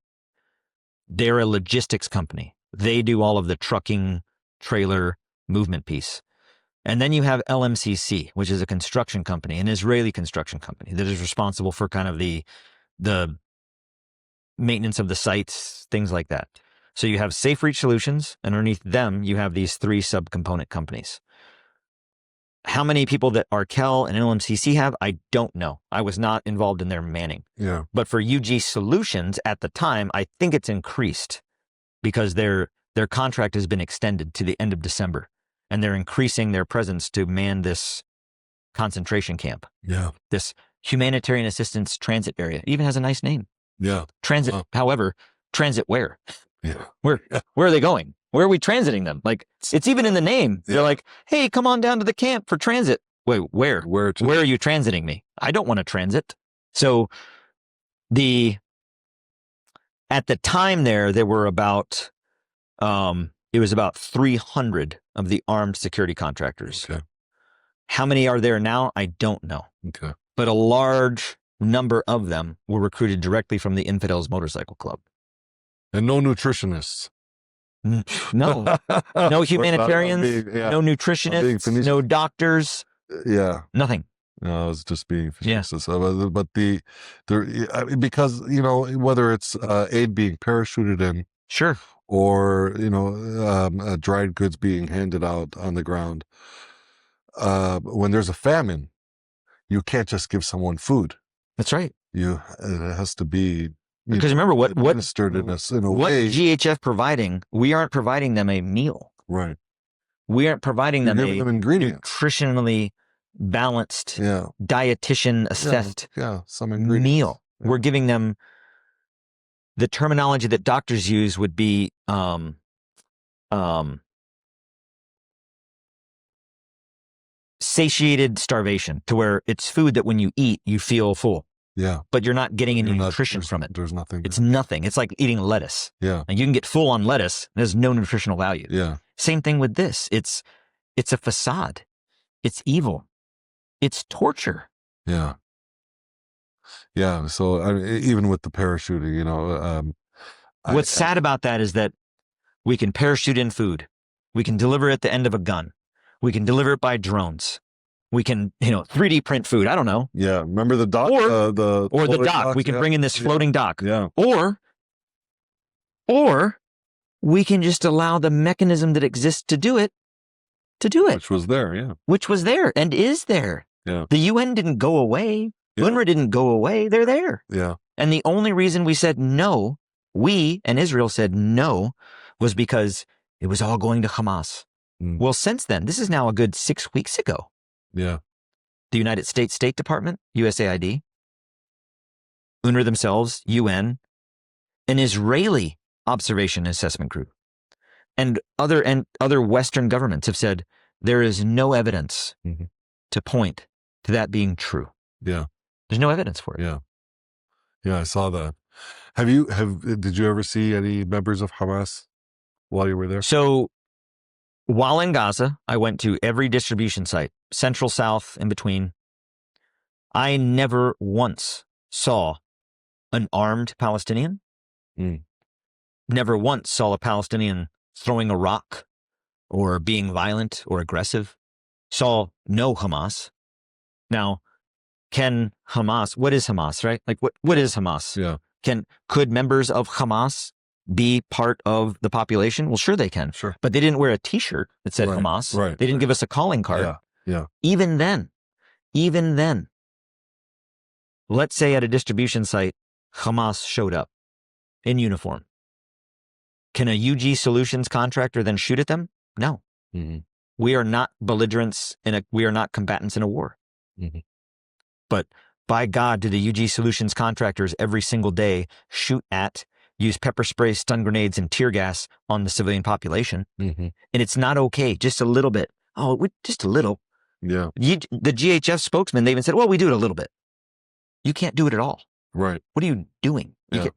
Speaker 4: They're a logistics company. They do all of the trucking, trailer, movement piece. And then you have LMCC, which is a construction company, an Israeli construction company that is responsible for kind of the maintenance of the sites, things like that. So you have Safe Reach Solutions, and underneath them, you have these 3 subcomponent companies. How many people that Arkel and LMCC have, I don't know. I was not involved in their manning.
Speaker 3: Yeah.
Speaker 4: But for UG Solutions at the time, I think it's increased because their contract has been extended to the end of December. and they're increasing their presence to man this concentration camp.
Speaker 3: Yeah.
Speaker 4: This humanitarian assistance transit area. It even has a nice name.
Speaker 3: Yeah.
Speaker 4: Transit. However, transit where?
Speaker 3: Yeah.
Speaker 4: Where are they going? Where are we transiting them? Like, it's even in the name.
Speaker 3: Yeah.
Speaker 4: They're like, hey, come on down to the camp for transit. Wait, where?
Speaker 3: Where
Speaker 4: Where are you transiting me? I don't want to transit. So at the time there were about, it was about 300 of the armed security contractors.
Speaker 3: Okay.
Speaker 4: How many are there now? I don't know.
Speaker 3: Okay.
Speaker 4: But a large number of them were recruited directly from the Infidels Motorcycle Club.
Speaker 3: And no nutritionists.
Speaker 4: No. No humanitarians, no nutritionists, no doctors.
Speaker 3: Yeah.
Speaker 4: Nothing.
Speaker 3: No, I was just being
Speaker 4: Yeah.
Speaker 3: facetious. But because, whether it's aid being parachuted in,
Speaker 4: Sure.
Speaker 3: or, dried goods being handed out on the ground, when there's a famine, you can't just give someone food.
Speaker 4: That's right.
Speaker 3: It has to be,
Speaker 4: Because remember what
Speaker 3: administered in a
Speaker 4: what
Speaker 3: way.
Speaker 4: GHF providing, we aren't providing them a meal.
Speaker 3: Right.
Speaker 4: We aren't providing
Speaker 3: You're
Speaker 4: them
Speaker 3: giving
Speaker 4: a
Speaker 3: them ingredients.
Speaker 4: nutritionally balanced,
Speaker 3: Yeah.
Speaker 4: dietitian assessed
Speaker 3: Yeah. Some ingredients.
Speaker 4: meal.
Speaker 3: Yeah.
Speaker 4: We're giving them, the terminology that doctors use would be satiated starvation, to where it's food that when you eat, you feel full,
Speaker 3: Yeah.
Speaker 4: but you're not getting any
Speaker 3: You're not-
Speaker 4: nutrition
Speaker 3: there's-
Speaker 4: from it.
Speaker 3: There's nothing.
Speaker 4: It's nothing. It's like eating lettuce.
Speaker 3: Yeah.
Speaker 4: And you can get full on lettuce. There's no nutritional value.
Speaker 3: Yeah.
Speaker 4: Same thing with this. It's a facade. It's evil. It's torture.
Speaker 3: Yeah. Yeah. So even with the parachuting,
Speaker 4: What's sad about that is that we can parachute in food. We can deliver it at the end of a gun. We can deliver it by drones. We can, 3D print food. I don't know.
Speaker 3: Yeah. Remember the dock?
Speaker 4: Or
Speaker 3: the
Speaker 4: the dock.
Speaker 3: docks?
Speaker 4: We can
Speaker 3: Yeah.
Speaker 4: bring in this floating dock.
Speaker 3: Yeah.
Speaker 4: Or we can just allow the mechanism that exists to do it.
Speaker 3: Which was there. Yeah.
Speaker 4: Which was there and is there.
Speaker 3: Yeah.
Speaker 4: The UN didn't go away.
Speaker 3: Yeah.
Speaker 4: UNRWA didn't go away. They're there.
Speaker 3: Yeah.
Speaker 4: And the only reason we said no, we and Israel said no, was because it was all going to Hamas.
Speaker 3: Mm.
Speaker 4: Well, since then, this is now a good 6 weeks ago.
Speaker 3: Yeah.
Speaker 4: The United States State Department, USAID, UNRWA themselves, UN, an Israeli observation assessment group, and other Western governments have said there is no evidence to point to that being true.
Speaker 3: Yeah.
Speaker 4: There's no evidence for it.
Speaker 3: Yeah. Yeah. I saw that. Did you ever see any members of Hamas while you were there?
Speaker 4: So while in Gaza, I went to every distribution site, central, south, in between. I never once saw an armed Palestinian.
Speaker 3: Mm.
Speaker 4: Never once saw a Palestinian throwing a rock or being violent or aggressive. Saw no Hamas. Now, what is Hamas, right? Like what is Hamas?
Speaker 3: Yeah.
Speaker 4: Could members of Hamas be part of the population? Well, sure they can.
Speaker 3: Sure.
Speaker 4: But they didn't wear a t-shirt that said
Speaker 3: Right,
Speaker 4: Hamas.
Speaker 3: right,
Speaker 4: They didn't give us a calling card.
Speaker 3: Yeah. Yeah.
Speaker 4: Even then, let's say at a distribution site, Hamas showed up in uniform. Can a UG Solutions contractor then shoot at them? No.
Speaker 3: Mm-hmm.
Speaker 4: We are not belligerents we are not combatants in a war.
Speaker 3: Mm-hmm.
Speaker 4: But by God, do the UG Solutions contractors every single day use pepper spray, stun grenades, and tear gas on the civilian population.
Speaker 3: Mm-hmm.
Speaker 4: And it's not okay, just a little bit. Oh, just a little.
Speaker 3: Yeah.
Speaker 4: The GHF spokesman, they even said, well, we do it a little bit. You can't do it at all.
Speaker 3: Right.
Speaker 4: What are you doing?
Speaker 3: Yeah.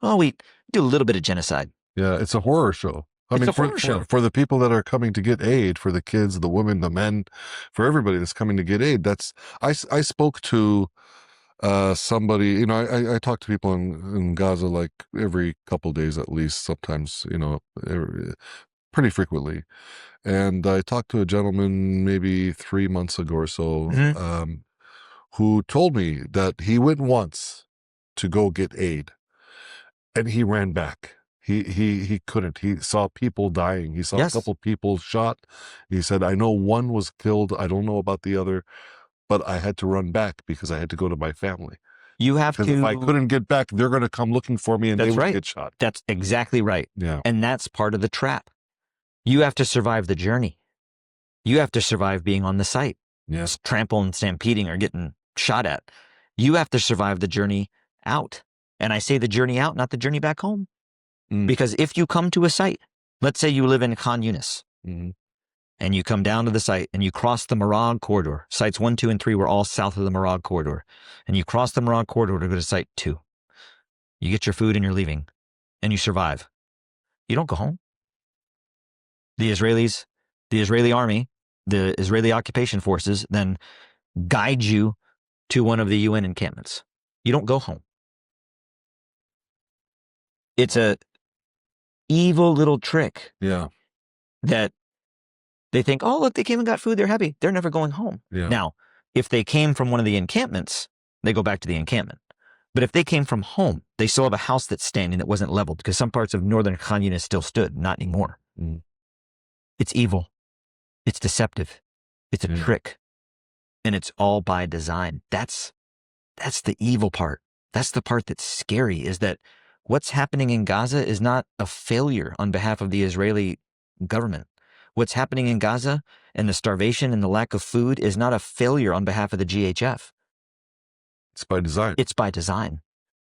Speaker 4: We do a little bit of genocide.
Speaker 3: Yeah. It's a horror show.
Speaker 4: It's a horror show.
Speaker 3: For the people that are coming to get aid, for the kids, the women, the men, for everybody that's coming to get aid. I spoke to somebody, I talk to people in Gaza like every couple days at least, sometimes, pretty frequently. And I talked to a gentleman maybe 3 months ago or so, who told me that he went once to go get aid and he ran back. He couldn't. He saw people dying. He saw
Speaker 4: Yes.
Speaker 3: a couple people shot. He said, I know one was killed. I don't know about the other, but I had to run back because I had to go to my family.
Speaker 4: You have
Speaker 3: Because
Speaker 4: to.
Speaker 3: if I couldn't get back, they're going to come looking for me and they
Speaker 4: That's
Speaker 3: would
Speaker 4: right.
Speaker 3: get shot.
Speaker 4: That's exactly right.
Speaker 3: Yeah.
Speaker 4: And that's part of the trap. You have to survive the journey. You have to survive being on the site.
Speaker 3: Yes.
Speaker 4: Trampled and stampeding or getting shot at. You have to survive the journey out. And I say the journey out, not the journey back home. Because if you come to a site, let's say you live in Khan Yunis, and you come down to the site and you cross the Marag corridor. Sites 1, 2, and 3 were all south of the Marag corridor. And you cross the Marag corridor to go to site 2. You get your food and you're leaving. And you survive. You don't go home. The Israelis, the Israeli army, the Israeli occupation forces then guide you to one of the UN encampments. You don't go home. It's a evil little trick.
Speaker 3: Yeah.
Speaker 4: That they think, oh, look, they came and got food. They're happy. They're never going home.
Speaker 3: Yeah.
Speaker 4: Now, if they came from one of the encampments, they go back to the encampment. But if they came from home, they still have a house that's standing that wasn't leveled because some parts of northern Khan Yunis still stood, not anymore. It's evil. It's deceptive. It's a trick. And it's all by design. That's the evil part. That's the part that's scary, is that what's happening in Gaza is not a failure on behalf of the Israeli government. What's happening in Gaza and the starvation and the lack of food is not a failure on behalf of the GHF.
Speaker 3: It's by design.
Speaker 4: It's by design.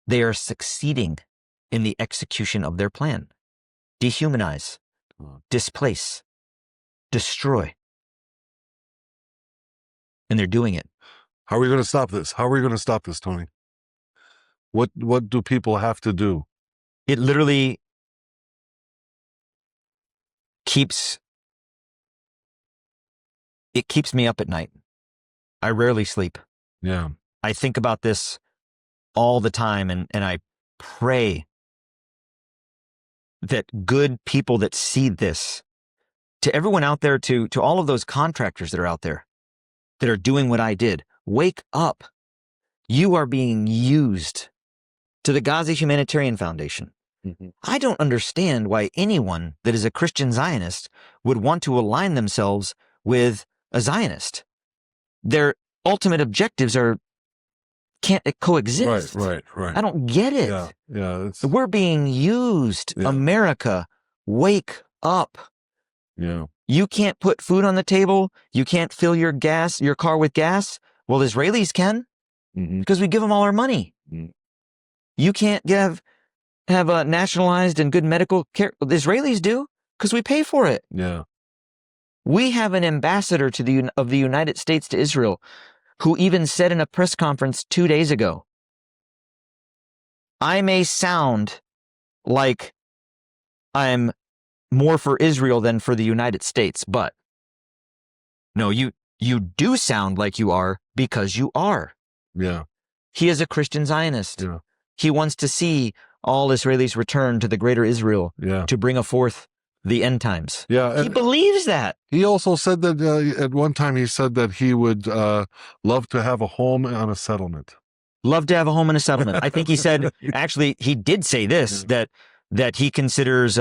Speaker 4: They are succeeding in the execution of their plan. Dehumanize, displace, destroy. And they're doing it.
Speaker 3: How are we going to stop this? How are we going to stop this, Tony? What do people have to do?
Speaker 4: It literally keeps me up at night. I rarely sleep.
Speaker 3: Yeah.
Speaker 4: I think about this all the time, and I pray that good people that see this, to everyone out there, to all of those contractors that are out there that are doing what I did, wake up. You are being used. To the Gaza Humanitarian Foundation. I don't understand why anyone that is a Christian Zionist would want to align themselves with a Zionist. Their ultimate objectives can't coexist.
Speaker 3: Right.
Speaker 4: I don't get it.
Speaker 3: Yeah.
Speaker 4: We're being used.
Speaker 3: Yeah.
Speaker 4: America, wake up.
Speaker 3: Yeah.
Speaker 4: You can't put food on the table. You can't fill your car with gas. Well, Israelis can, because we give them all our money. You can't have a nationalized and good medical care. The Israelis do, because we pay for it.
Speaker 3: Yeah.
Speaker 4: We have an ambassador of the United States to Israel who even said in a press conference 2 days ago, I may sound like I'm more for Israel than for the United States, but no, you do sound like you are, because you are.
Speaker 3: Yeah.
Speaker 4: He is a Christian Zionist.
Speaker 3: Yeah.
Speaker 4: He wants to see all Israelis return to the greater Israel to bring forth the end times.
Speaker 3: Yeah.
Speaker 4: He believes that.
Speaker 3: He also said that at one time he said that he would love to have a home on a settlement.
Speaker 4: Love to have a home in a settlement. I think he said, actually, he did say this, that he considers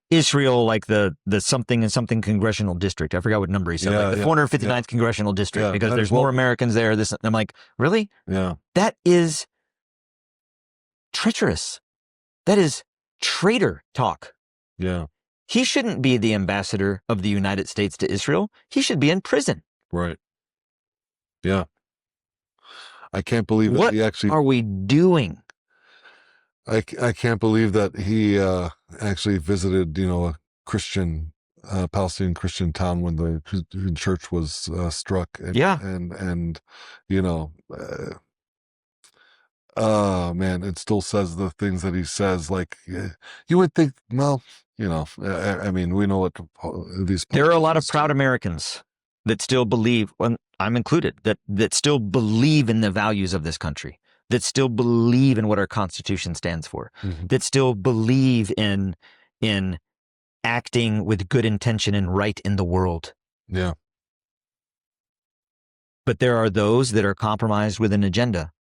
Speaker 4: Israel like the something and something congressional district. I forgot what number he said, like the 459th congressional district, because there's more Americans there. I'm like, really?
Speaker 3: Yeah.
Speaker 4: That is treacherous. That is traitor talk.
Speaker 3: Yeah.
Speaker 4: He shouldn't be the ambassador of the United States to Israel. He should be in prison.
Speaker 3: Right. Yeah. I can't believe that he actually...
Speaker 4: What are we doing?
Speaker 3: I can't believe that he actually visited, a Christian, Palestinian Christian town when the church was struck. And man, it still says the things that he says. Like, you would think, well, I mean, we know what these...
Speaker 4: There are a lot of proud Americans that still believe, and I'm included, that still believe in the values of this country, that still believe in what our Constitution stands for, that still believe in acting with good intention and right in the world.
Speaker 3: Yeah.
Speaker 4: But there are those that are compromised with an agenda.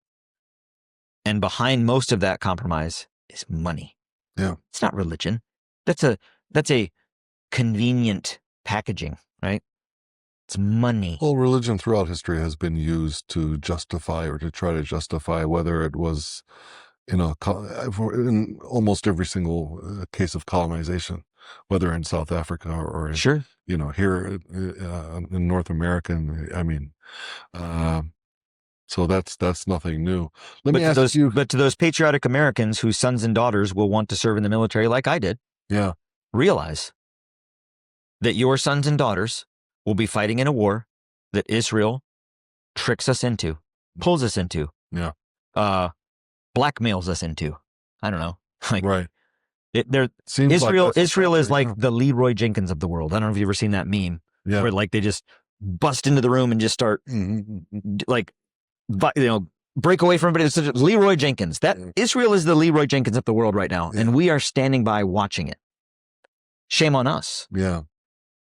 Speaker 4: And behind most of that compromise is money.
Speaker 3: Yeah.
Speaker 4: It's not religion. That's a convenient packaging, right? It's money.
Speaker 3: Well, religion throughout history has been used to justify or to try to justify whether it was, in almost every single case of colonization. whether in South Africa or
Speaker 2: Sure.
Speaker 3: here in North America. I mean, so that's nothing new. Let me ask you.
Speaker 2: But to those patriotic Americans whose sons and daughters will want to serve in the military, like I did,
Speaker 3: Yeah.
Speaker 2: realize that your sons and daughters will be fighting in a war that Israel tricks us into, pulls us into,
Speaker 3: Yeah.
Speaker 2: blackmails us into. I don't know. Like,
Speaker 3: Right.
Speaker 2: Israel
Speaker 3: like that's
Speaker 2: Israel is like
Speaker 3: yeah.
Speaker 2: the Leroy Jenkins of the world. I don't know if you've ever seen that meme
Speaker 3: Yeah.
Speaker 2: where like they just bust into the room and just start like, break away from everybody. It's such Leroy Jenkins. That Israel is the Leroy Jenkins of the world right now, and we are standing by watching it. Shame on us.
Speaker 3: Yeah.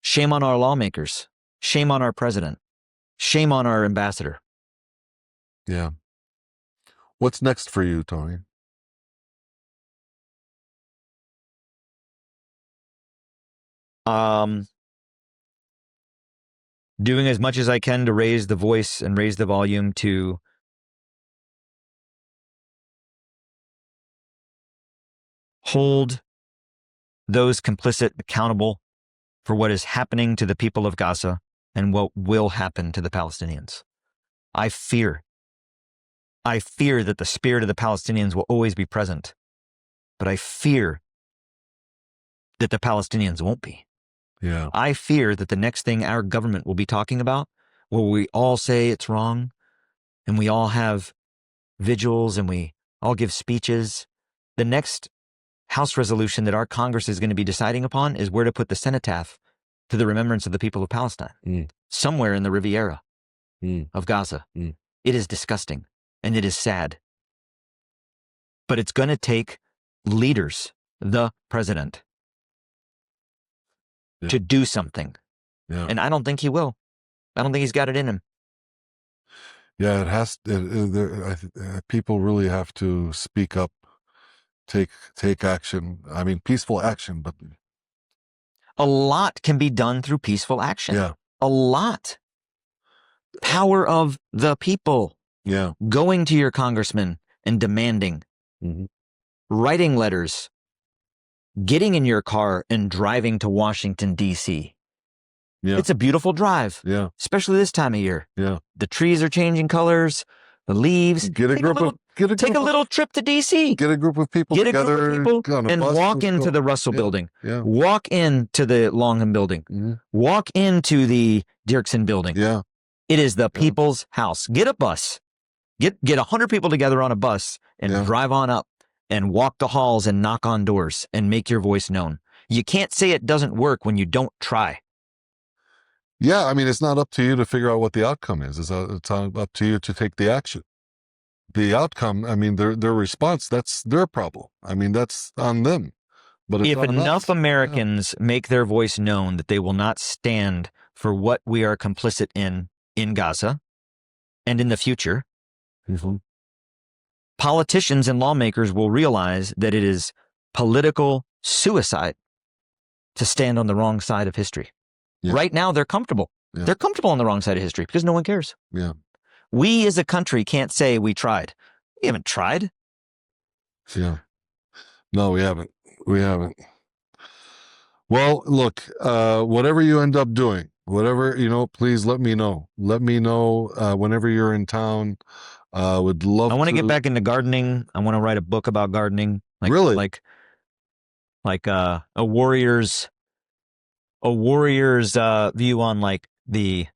Speaker 2: Shame on our lawmakers. Shame on our president. Shame on our ambassador.
Speaker 3: Yeah. What's next for you, Tony?
Speaker 2: Doing as much as I can to raise the voice and raise the volume to hold those complicit accountable for what is happening to the people of Gaza and what will happen to the Palestinians. I fear that the spirit of the Palestinians will always be present, but I fear that the Palestinians won't be.
Speaker 3: Yeah.
Speaker 2: I fear that the next thing our government will be talking about, where we all say it's wrong, and we all have vigils and we all give speeches, the next House resolution that our Congress is going to be deciding upon is where to put the cenotaph to the remembrance of the people of Palestine, somewhere in the Riviera of Gaza. It is disgusting and it is sad. But it's going to take leaders, the president, to do something.
Speaker 3: Yeah.
Speaker 2: And I don't think he will. I don't think he's got it in him.
Speaker 3: Yeah, it has. People really have to speak up, take action. I mean, peaceful action, but
Speaker 2: A lot can be done through peaceful action.
Speaker 3: yeah,
Speaker 2: A lot. Power of the people.
Speaker 3: yeah,
Speaker 2: Going to your congressman and demanding, writing letters, getting in your car and driving to Washington, D.C.
Speaker 3: yeah,
Speaker 2: It's a beautiful drive,
Speaker 3: yeah,
Speaker 2: especially this time of year.
Speaker 3: yeah.
Speaker 2: The trees are changing colors, the leaves.
Speaker 3: Get a
Speaker 2: little trip to D.C.
Speaker 3: Get a group of people
Speaker 2: Get a
Speaker 3: together
Speaker 2: group of people
Speaker 3: on a
Speaker 2: and
Speaker 3: bus,
Speaker 2: walk
Speaker 3: let's
Speaker 2: into
Speaker 3: go.
Speaker 2: the Russell building.
Speaker 3: Yeah,
Speaker 2: Walk into the Longham building. Walk into the Dirksen building.
Speaker 3: yeah,
Speaker 2: It is the people's house. Get a bus. Get 100 people together on a bus and drive on up and walk the halls and knock on doors and make your voice known. You can't say it doesn't work when you don't try.
Speaker 3: yeah. I mean, it's not up to you to figure out what the outcome is. It's up to you to take the action. The outcome, I mean, their response, that's their problem. I mean, that's on them. But it's
Speaker 2: If
Speaker 3: on
Speaker 2: enough
Speaker 3: us.
Speaker 2: Americans make their voice known that they will not stand for what we are complicit in Gaza and in the future, politicians and lawmakers will realize that it is political suicide to stand on the wrong side of history.
Speaker 3: Yeah.
Speaker 2: Right now, they're comfortable.
Speaker 3: Yeah.
Speaker 2: They're comfortable on the wrong side of history because no one cares.
Speaker 3: Yeah,
Speaker 2: We as a country can't say we tried. We haven't tried.
Speaker 3: yeah. No, we haven't. We haven't. Well, look, whatever you end up doing, whatever, please let me know. Let me know whenever you're in town. Would love
Speaker 2: I want to
Speaker 3: to
Speaker 2: get back into gardening. I want to write a book about gardening.
Speaker 3: Really?
Speaker 2: Like a warrior's view on the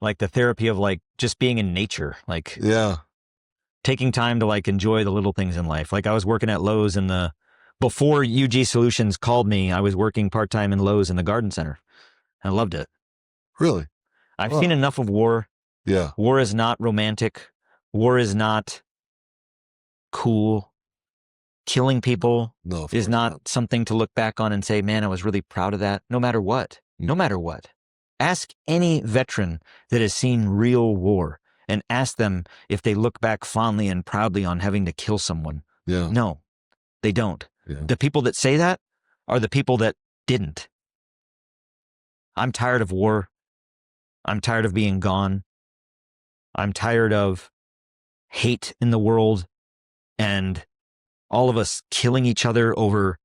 Speaker 2: therapy of just being in nature,
Speaker 3: Yeah.
Speaker 2: taking time to enjoy the little things in life. I was working at Lowe's before UG Solutions called me, I was working part-time in Lowe's in the garden center. I loved it.
Speaker 3: Really?
Speaker 2: I've
Speaker 3: Wow.
Speaker 2: seen enough of war.
Speaker 3: Yeah.
Speaker 2: War is not romantic. War is not cool. Killing people
Speaker 3: No, of
Speaker 2: is
Speaker 3: course
Speaker 2: not something to look back on and say, man, I was really proud of that. No matter what. No matter what. Ask any veteran that has seen real war and ask them if they look back fondly and proudly on having to kill someone.
Speaker 3: Yeah.
Speaker 2: No, they don't.
Speaker 3: Yeah.
Speaker 2: The people that say that are the people that didn't. I'm tired of war. I'm tired of being gone. I'm tired of hate in the world and all of us killing each other over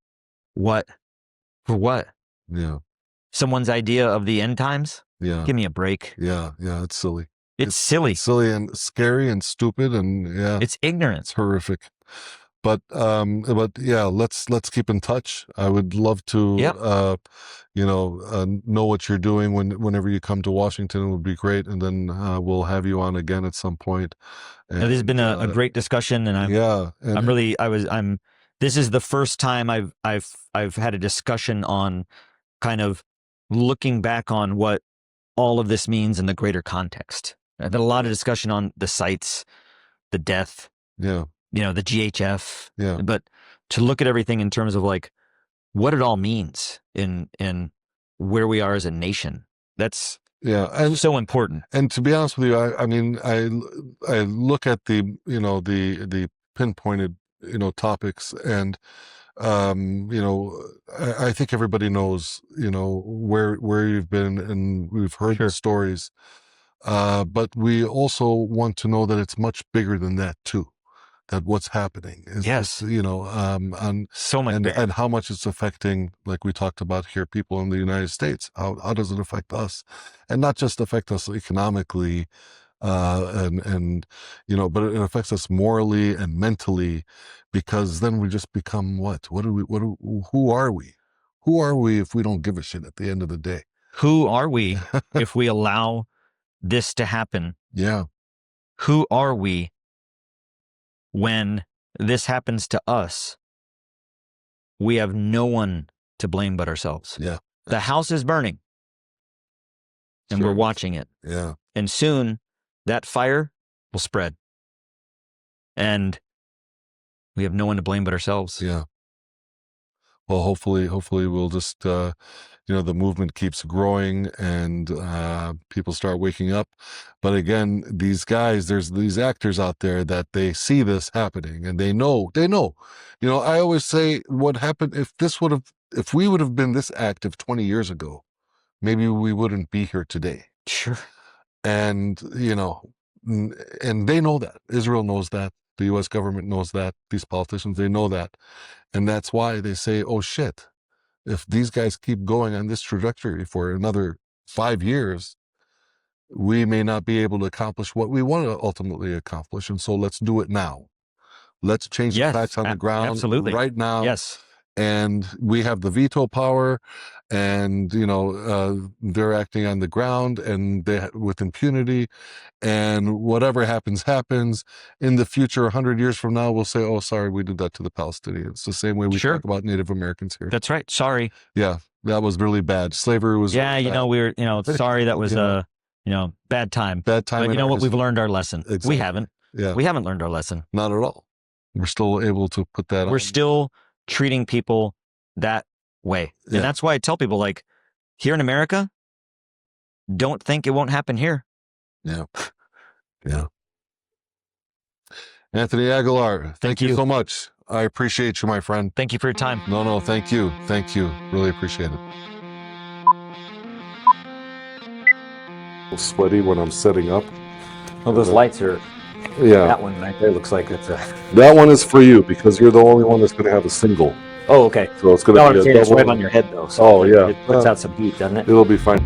Speaker 2: what
Speaker 4: For what?
Speaker 3: Yeah.
Speaker 4: Someone's idea of the end times?
Speaker 3: Yeah.
Speaker 4: Give me a break.
Speaker 3: Yeah. It's silly.
Speaker 4: It's silly.
Speaker 3: It's silly and scary and stupid, and
Speaker 4: It's ignorant.
Speaker 3: it's horrific. But yeah, let's keep in touch. I would love to,
Speaker 4: Yep.
Speaker 3: know what you're doing whenever you come to Washington. It would be great, and then we'll have you on again at some point. And,
Speaker 4: Now, this has been a great discussion, and this is the first time I've had a discussion on kind of looking back on what all of this means in the greater context. I've had a lot of discussion on the sites, the death,
Speaker 3: yeah,
Speaker 4: the GHF,
Speaker 3: yeah.
Speaker 4: But to look at everything in terms of like what it all means in where we are as a nation, that's
Speaker 3: and
Speaker 4: so important.
Speaker 3: And to be honest with you, I mean, I look at the pinpointed topics, and I think everybody knows where you've been, and we've heard the stories. But we also want to know that it's much bigger than that too. That what's happening is
Speaker 4: so much bigger.
Speaker 3: And how much it's affecting, like we talked about here, people in the United States. How does it affect us, and not just affect us economically, but it affects us morally and mentally, because then we just become what? Who are we? Who are we if we don't give a shit at the end of the day?
Speaker 4: Who are we if we allow this to happen?
Speaker 3: Yeah.
Speaker 4: Who are we when this happens to us? We have no one to blame but ourselves.
Speaker 3: Yeah.
Speaker 4: The house is burning, and we're watching it.
Speaker 3: Yeah.
Speaker 4: And soon that fire will spread, and we have no one to blame but ourselves.
Speaker 3: Yeah. Well, hopefully we'll just, the movement keeps growing, and people start waking up. But again, these guys, there's these actors out there that they see this happening, and they know. I always say, what happened if we would have been this active 20 years ago, maybe we wouldn't be here today.
Speaker 4: Sure.
Speaker 3: And, and they know that. Israel knows that. The U.S. government knows that. These politicians, they know that. And that's why they say, oh, shit, if these guys keep going on this trajectory for another 5 years, we may not be able to accomplish what we want to ultimately accomplish. And so let's do it now. Let's change the facts on the ground right now.
Speaker 4: Yes.
Speaker 3: And we have the veto power, and they're acting on the ground, and with impunity, and whatever happens. In the future, 100 years from now, we'll say, "Oh, sorry, we did that to the Palestinians." The same way we talk about Native Americans here.
Speaker 4: That's right. Sorry.
Speaker 3: Yeah, that was really bad. Slavery was.
Speaker 4: Yeah,
Speaker 3: really bad.
Speaker 4: we were. Sorry, that was bad time.
Speaker 3: Bad time.
Speaker 4: But you know what? We've learned our lesson.
Speaker 3: Exactly.
Speaker 4: We haven't.
Speaker 3: Yeah.
Speaker 4: We haven't learned our lesson.
Speaker 3: Not at all. We're still able to put that.
Speaker 4: We're still treating people that way.
Speaker 3: Yeah.
Speaker 4: And that's why I tell people, like, here in America, don't think it won't happen here.
Speaker 3: Yeah. Yeah. Anthony Aguilar, thank you so much. I appreciate you, my friend.
Speaker 4: Thank you for your time.
Speaker 3: No, thank you. Thank you. Really appreciate it. Sweaty when I'm setting up.
Speaker 2: Well, those lights are.
Speaker 3: Yeah.
Speaker 2: That one right there looks like it's a.
Speaker 3: That one is for you because you're the only one that's going to have a single.
Speaker 2: Oh, okay.
Speaker 3: So it's going to be a double.
Speaker 2: It's right on your head though. So
Speaker 3: yeah.
Speaker 2: It puts out some heat, doesn't it?
Speaker 3: It'll be fine.